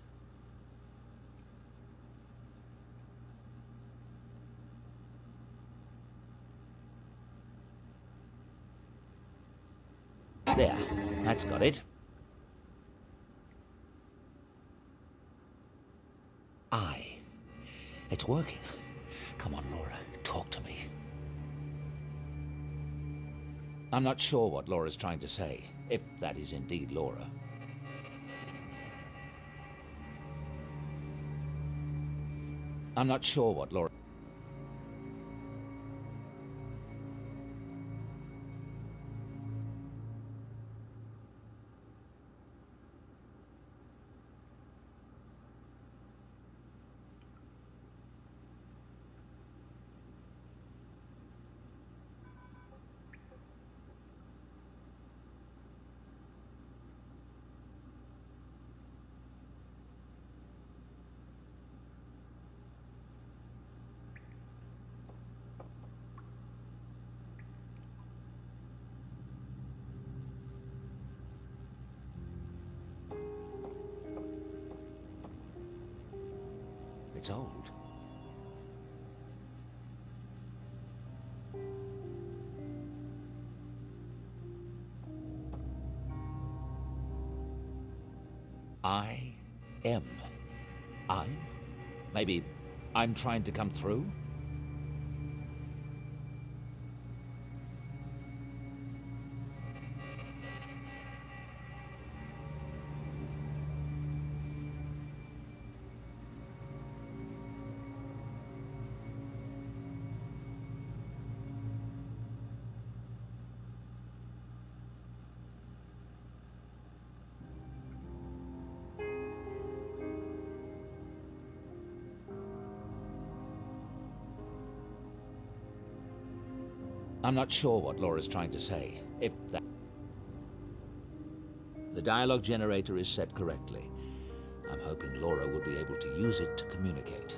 There, that's got it. It's working. Come on, Laura, talk to me. I'm not sure what Laura's trying to say, if that is indeed Laura. I'm not sure what Laura... It's old. I am. I'm? Maybe I'm trying to come through? I'm not sure what Laura's trying to say, if that... The dialogue generator is set correctly. I'm hoping Laura will be able to use it to communicate.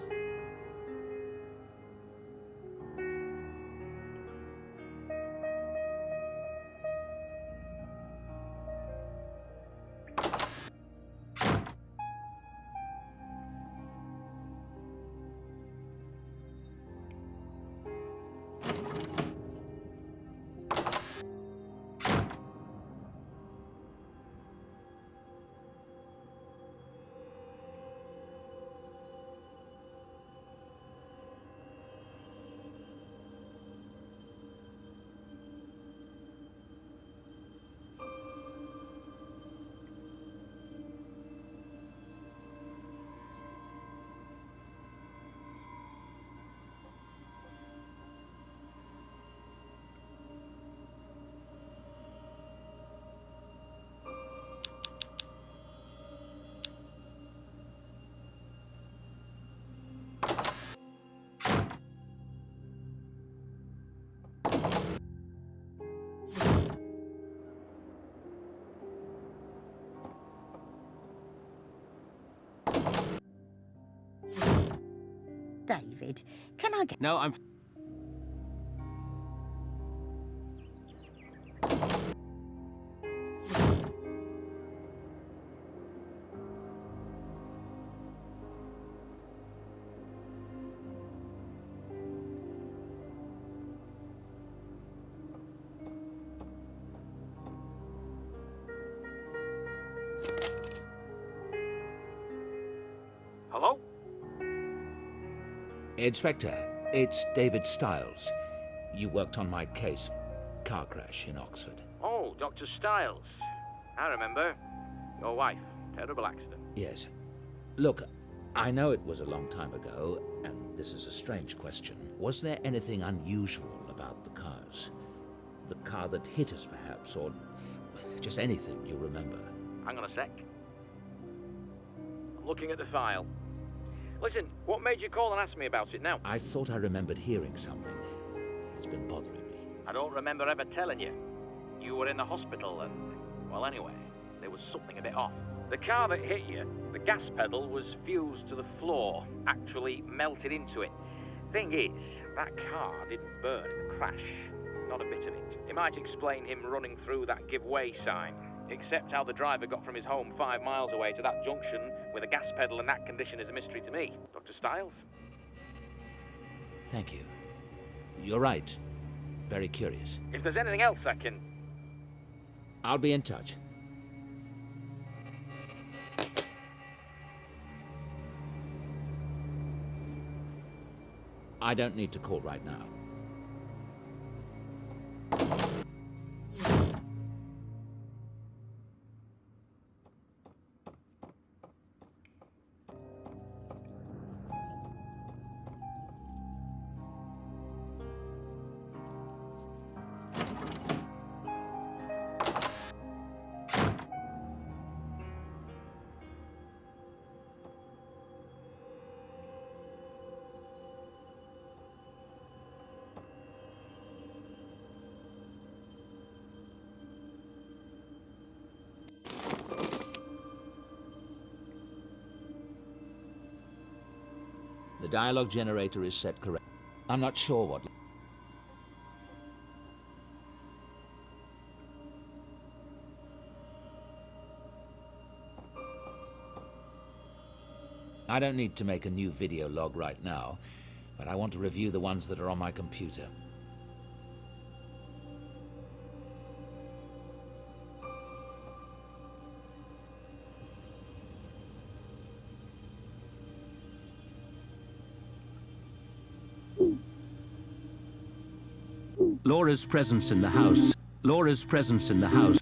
David, can I get... No, I'm... Hello? Inspector, it's David Stiles. You worked on my case. Car crash in Oxford. Oh, Dr. Stiles. I remember. Your wife. Terrible accident. Yes. Look, I know it was a long time ago, and this is a strange question. Was there anything unusual about the cars? The car that hit us, perhaps, or just anything you remember? Hang on a sec. I'm looking at the file. Listen, what made you call and ask me about it now? I thought I remembered hearing something. It's been bothering me. I don't remember ever telling you. You were in the hospital and, well, anyway, there was something a bit off. The car that hit you, the gas pedal was fused to the floor, actually melted into it. Thing is, that car didn't burn in the crash. Not a bit of it. It might explain him running through that give way sign. Except how the driver got from his home 5 miles away to that junction with a gas pedal in that condition is a mystery to me. Dr. Stiles? Thank you. You're right. Very curious. If there's anything else I can... I'll be in touch. I don't need to call right now. The dialogue generator is set correct. I'm not sure what... I don't need to make a new video log right now, but I want to review the ones that are on my computer. Laura's presence in the house. Laura's presence in the house.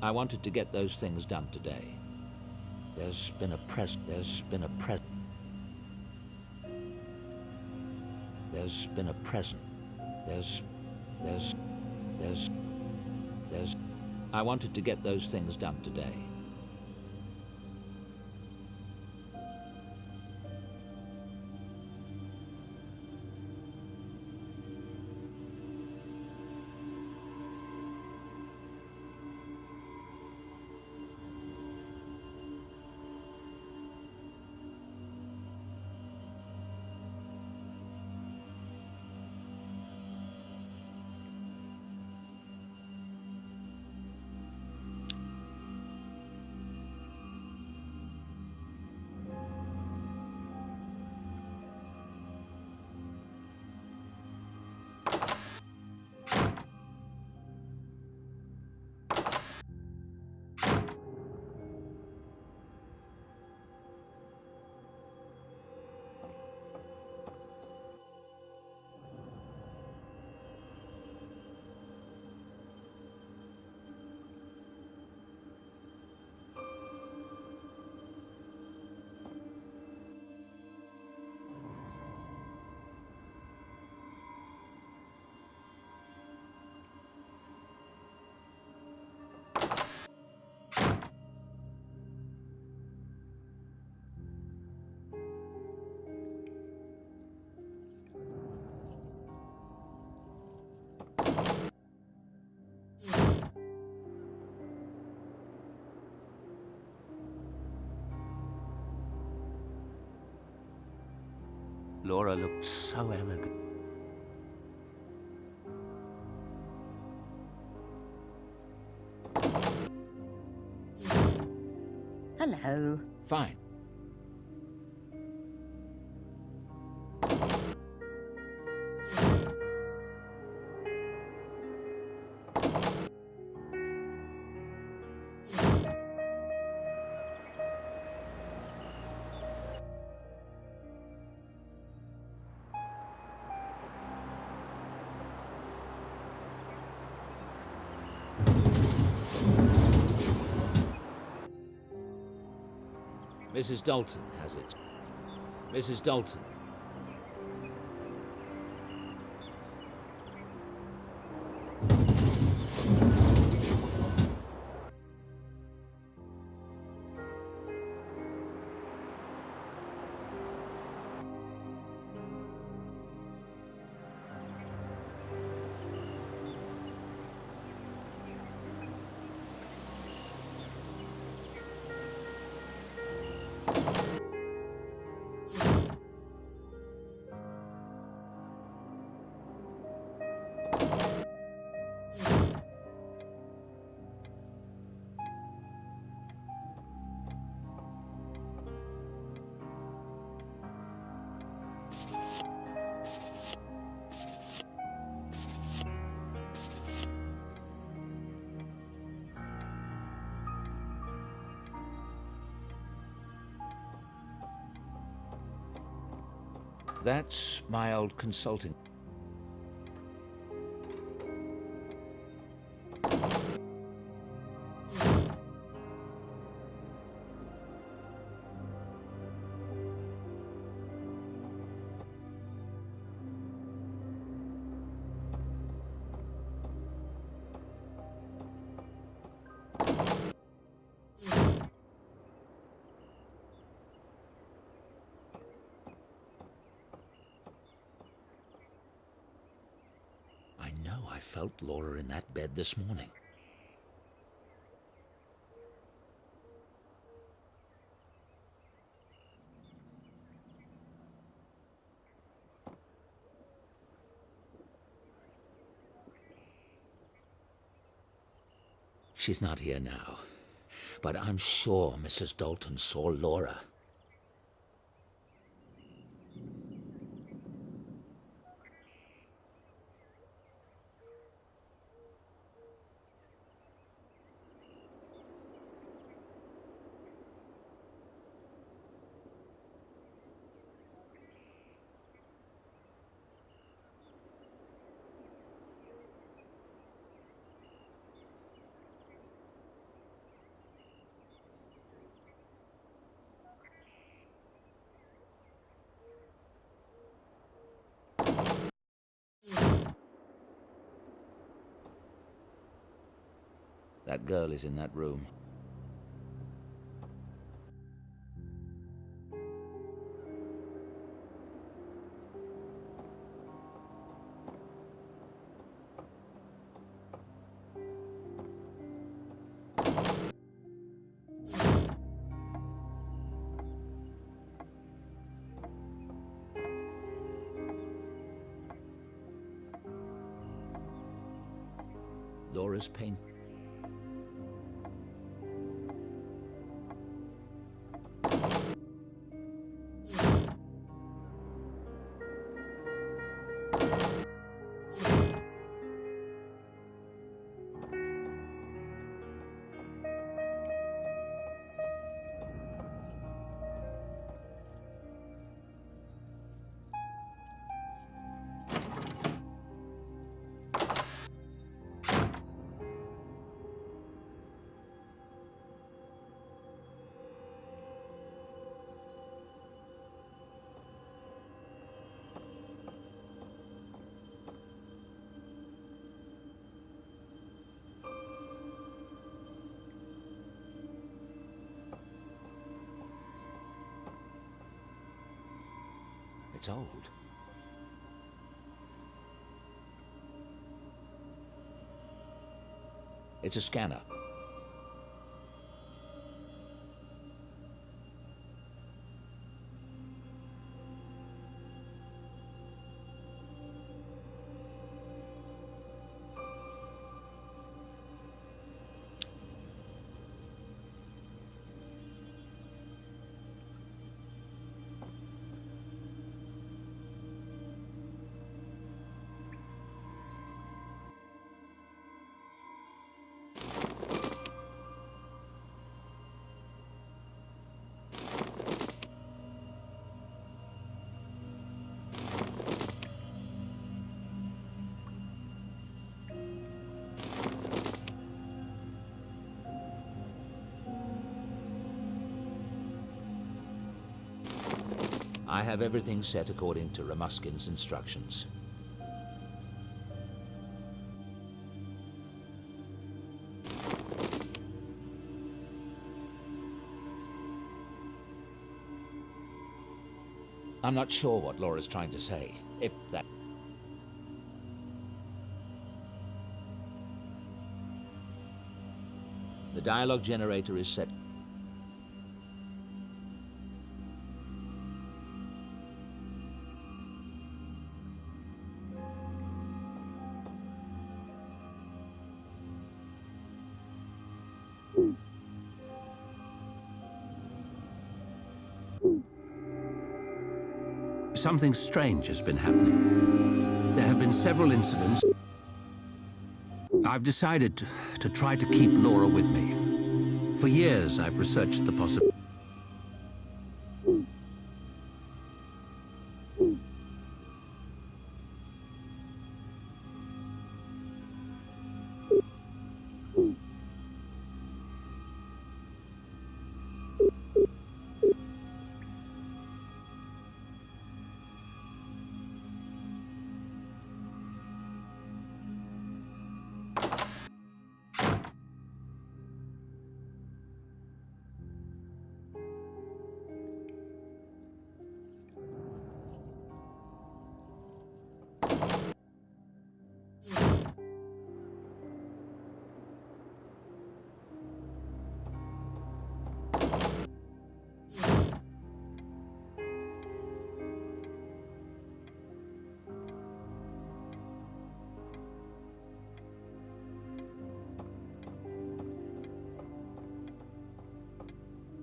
I wanted to get those things done today. There's been a present. There's been a present. There's been a present. There's. I wanted to get those things done today. Laura looked so elegant. Hello. Fine. Mrs. Dalton has it. Mrs. Dalton. That's my old consulting. I felt Laura in that bed this morning. She's not here now, but I'm sure Mrs. Dalton saw Laura. That girl is in that room. Laura's paint. It's old. It's a scanner. I have everything set according to Ramuskin's instructions. I'm not sure what Laura's trying to say, if that... The dialogue generator is set. something strange has been happening. There have been several incidents. I've decided to try to keep Laura with me. For years, I've researched the possibility.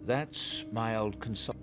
That's my old console.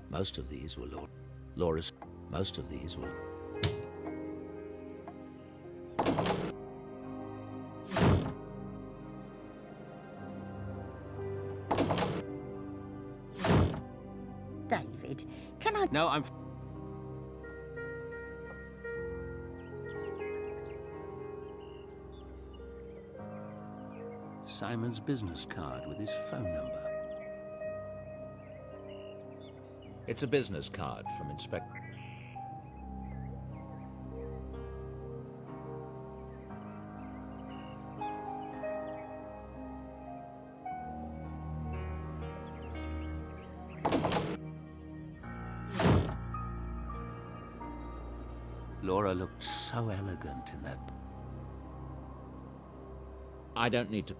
Most of these were Laura's. Most of these were. David, can I... No, I'm... Simon's business card with his phone number. It's a business card from Inspector. Laura looked so elegant in that. I don't need to.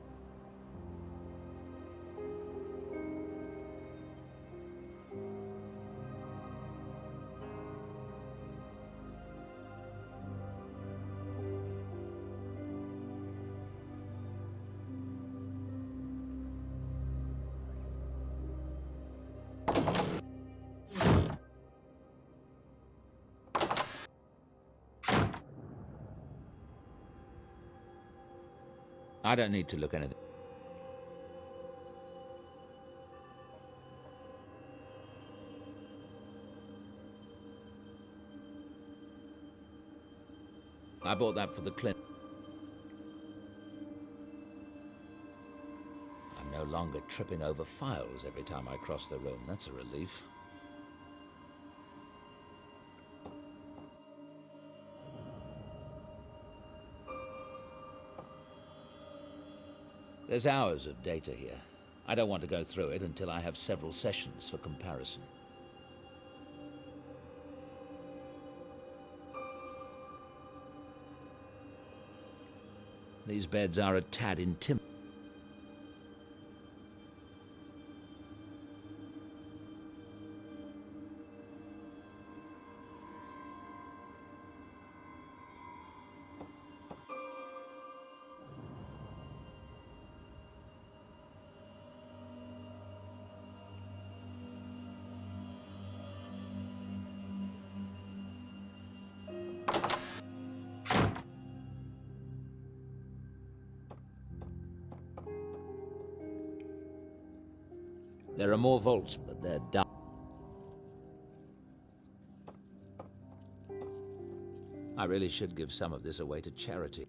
I don't need to look anything. I bought that for the clinic. I'm no longer tripping over files every time I cross the room. That's a relief. There's hours of data here. I don't want to go through it until I have several sessions for comparison. These beds are a tad intimidating. There are more vaults, but they're dark. I really should give some of this away to charity.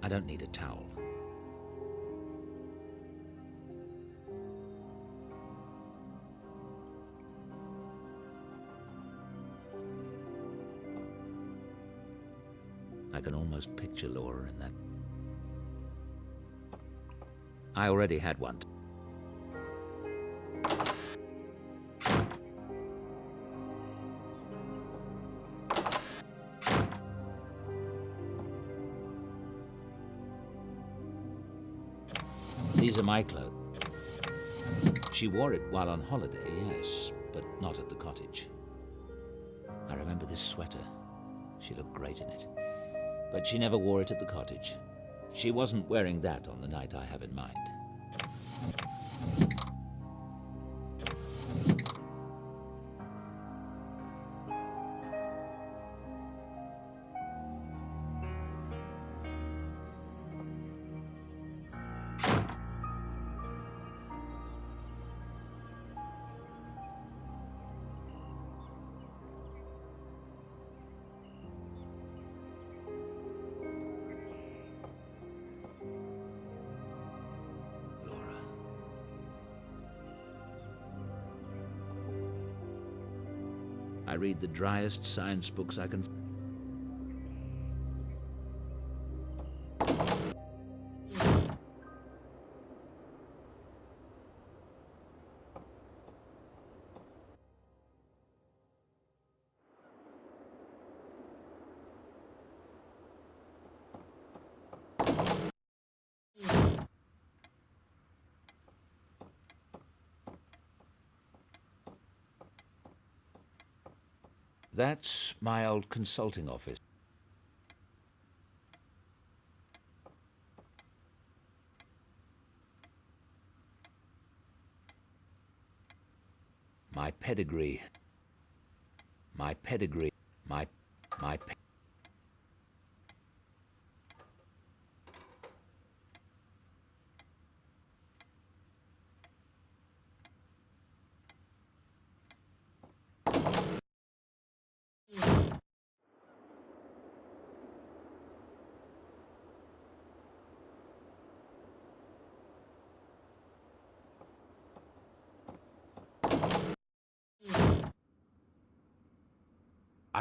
I don't need a towel. I can almost picture Laura in that. I already had one. These are my clothes. She wore it while on holiday, yes, but not at the cottage. I remember this sweater. She looked great in it. But she never wore it at the cottage. She wasn't wearing that on the night I have in mind. I read the driest science books I can. That's my old consulting office. My pedigree. My pedigree. My pe-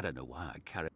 I don't know why I carry.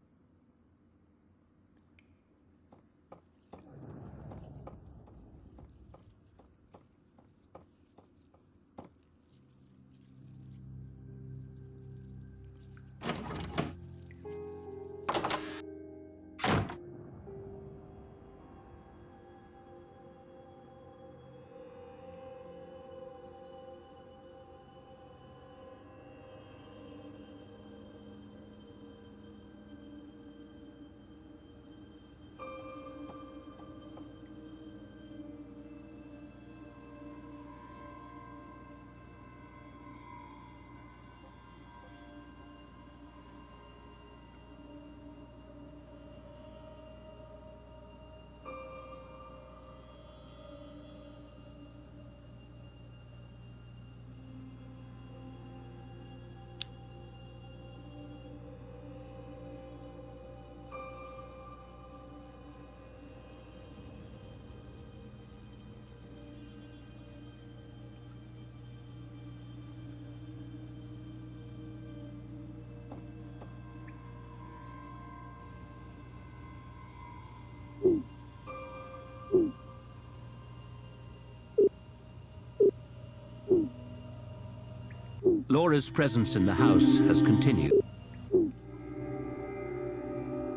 Laura's presence in the house has continued.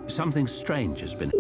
Something strange has been.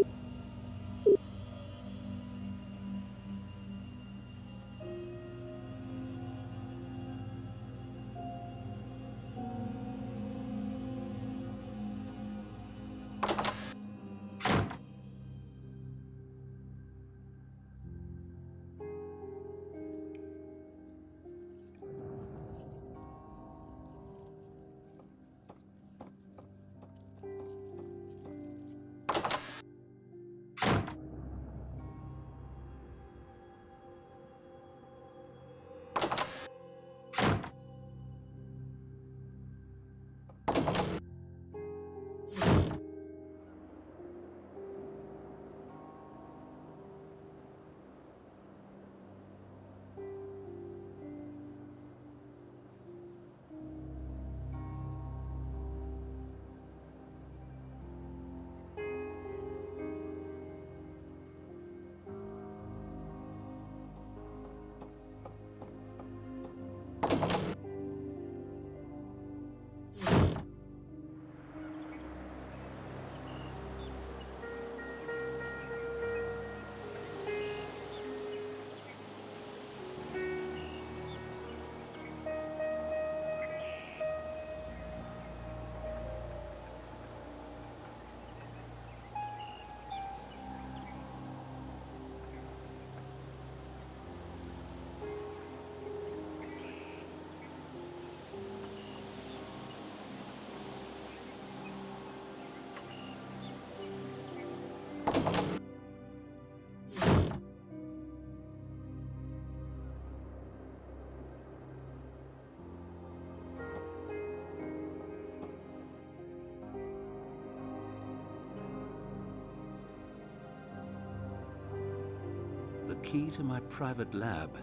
The key to my private lab.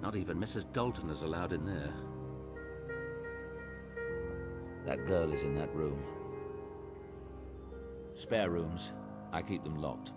Not even Mrs. Dalton is allowed in there. That girl is in that room. Spare rooms. I keep them locked.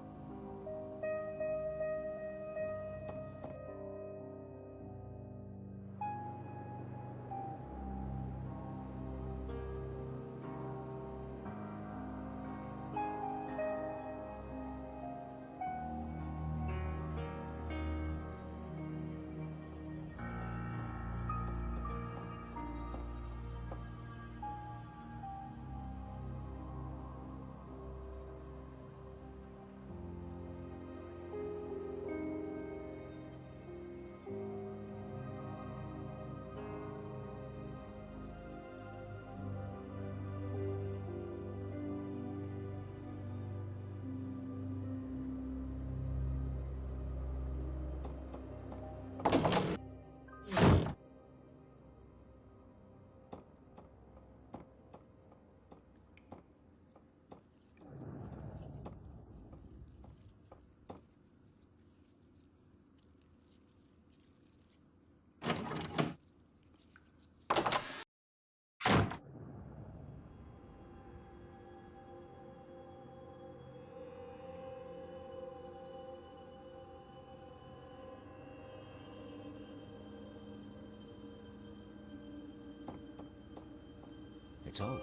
It's old.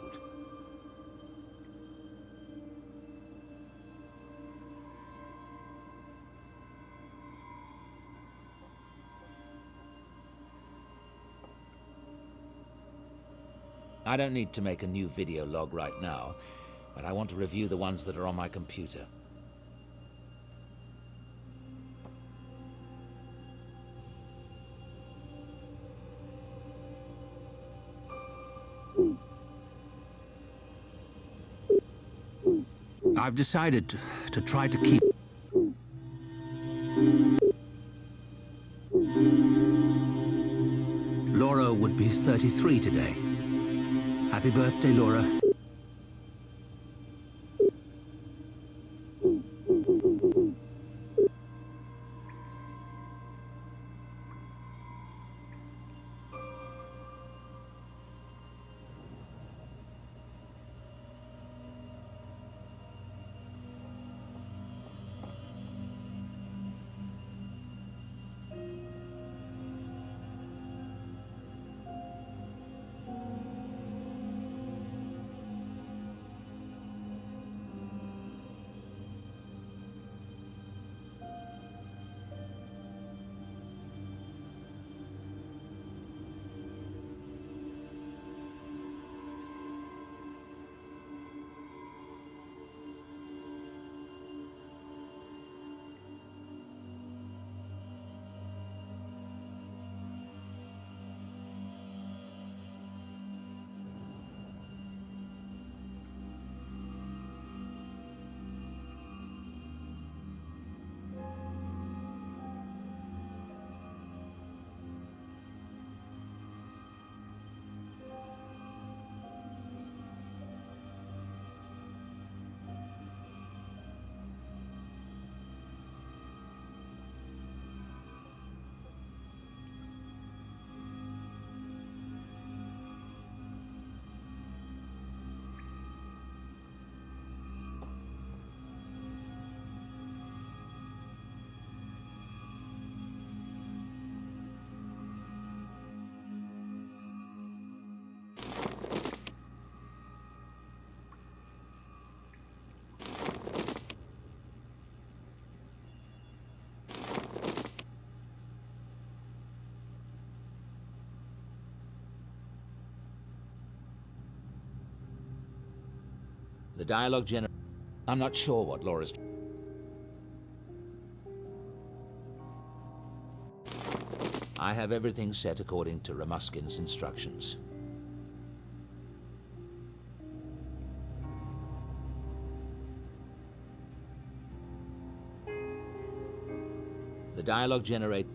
I don't need to make a new video log right now, but I want to review the ones that are on my computer. I've decided to try to keep... Laura would be 33 today. Happy birthday, Laura. The dialogue I'm not sure what Laura's... I have everything set according to Ramuskin's instructions. The dialogue generate...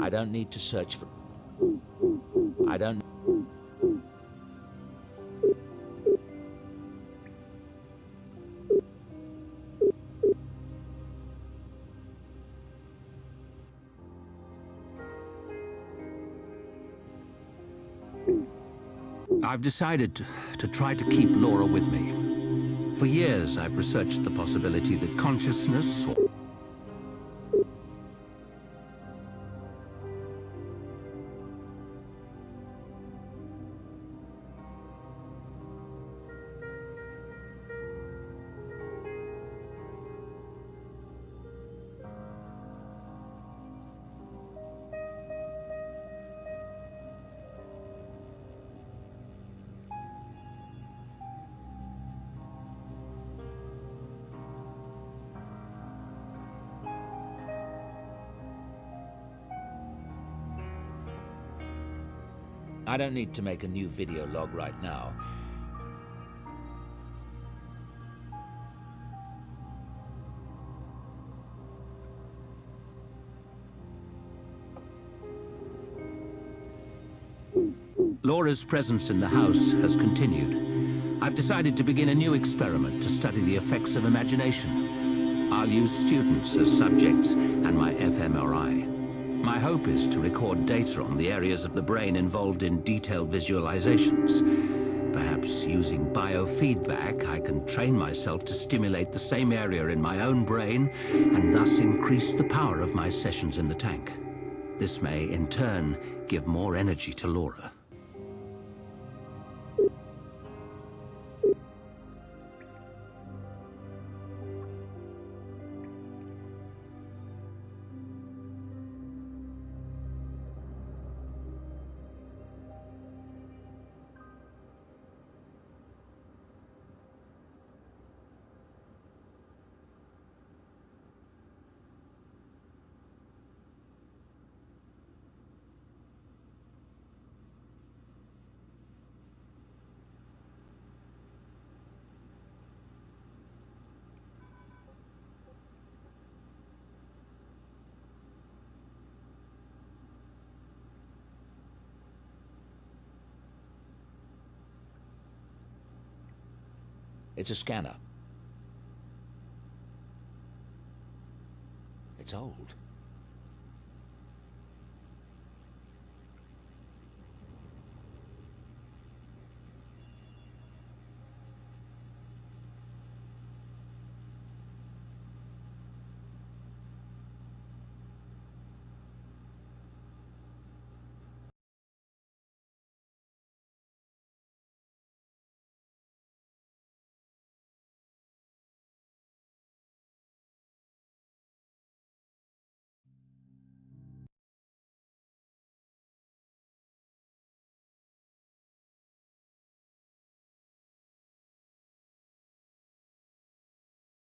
I don't need to search for... I don't... I've decided to try to keep Laura with me. For years, I've researched the possibility that consciousness or... I don't need to make a new video log right now. Laura's presence in the house has continued. I've decided to begin a new experiment to study the effects of imagination. I'll use students as subjects and my fMRI. My hope is to record data on the areas of the brain involved in detailed visualizations. Perhaps using biofeedback, I can train myself to stimulate the same area in my own brain and thus increase the power of my sessions in the tank. This may, in turn, give more energy to Laura. It's a scanner. It's old.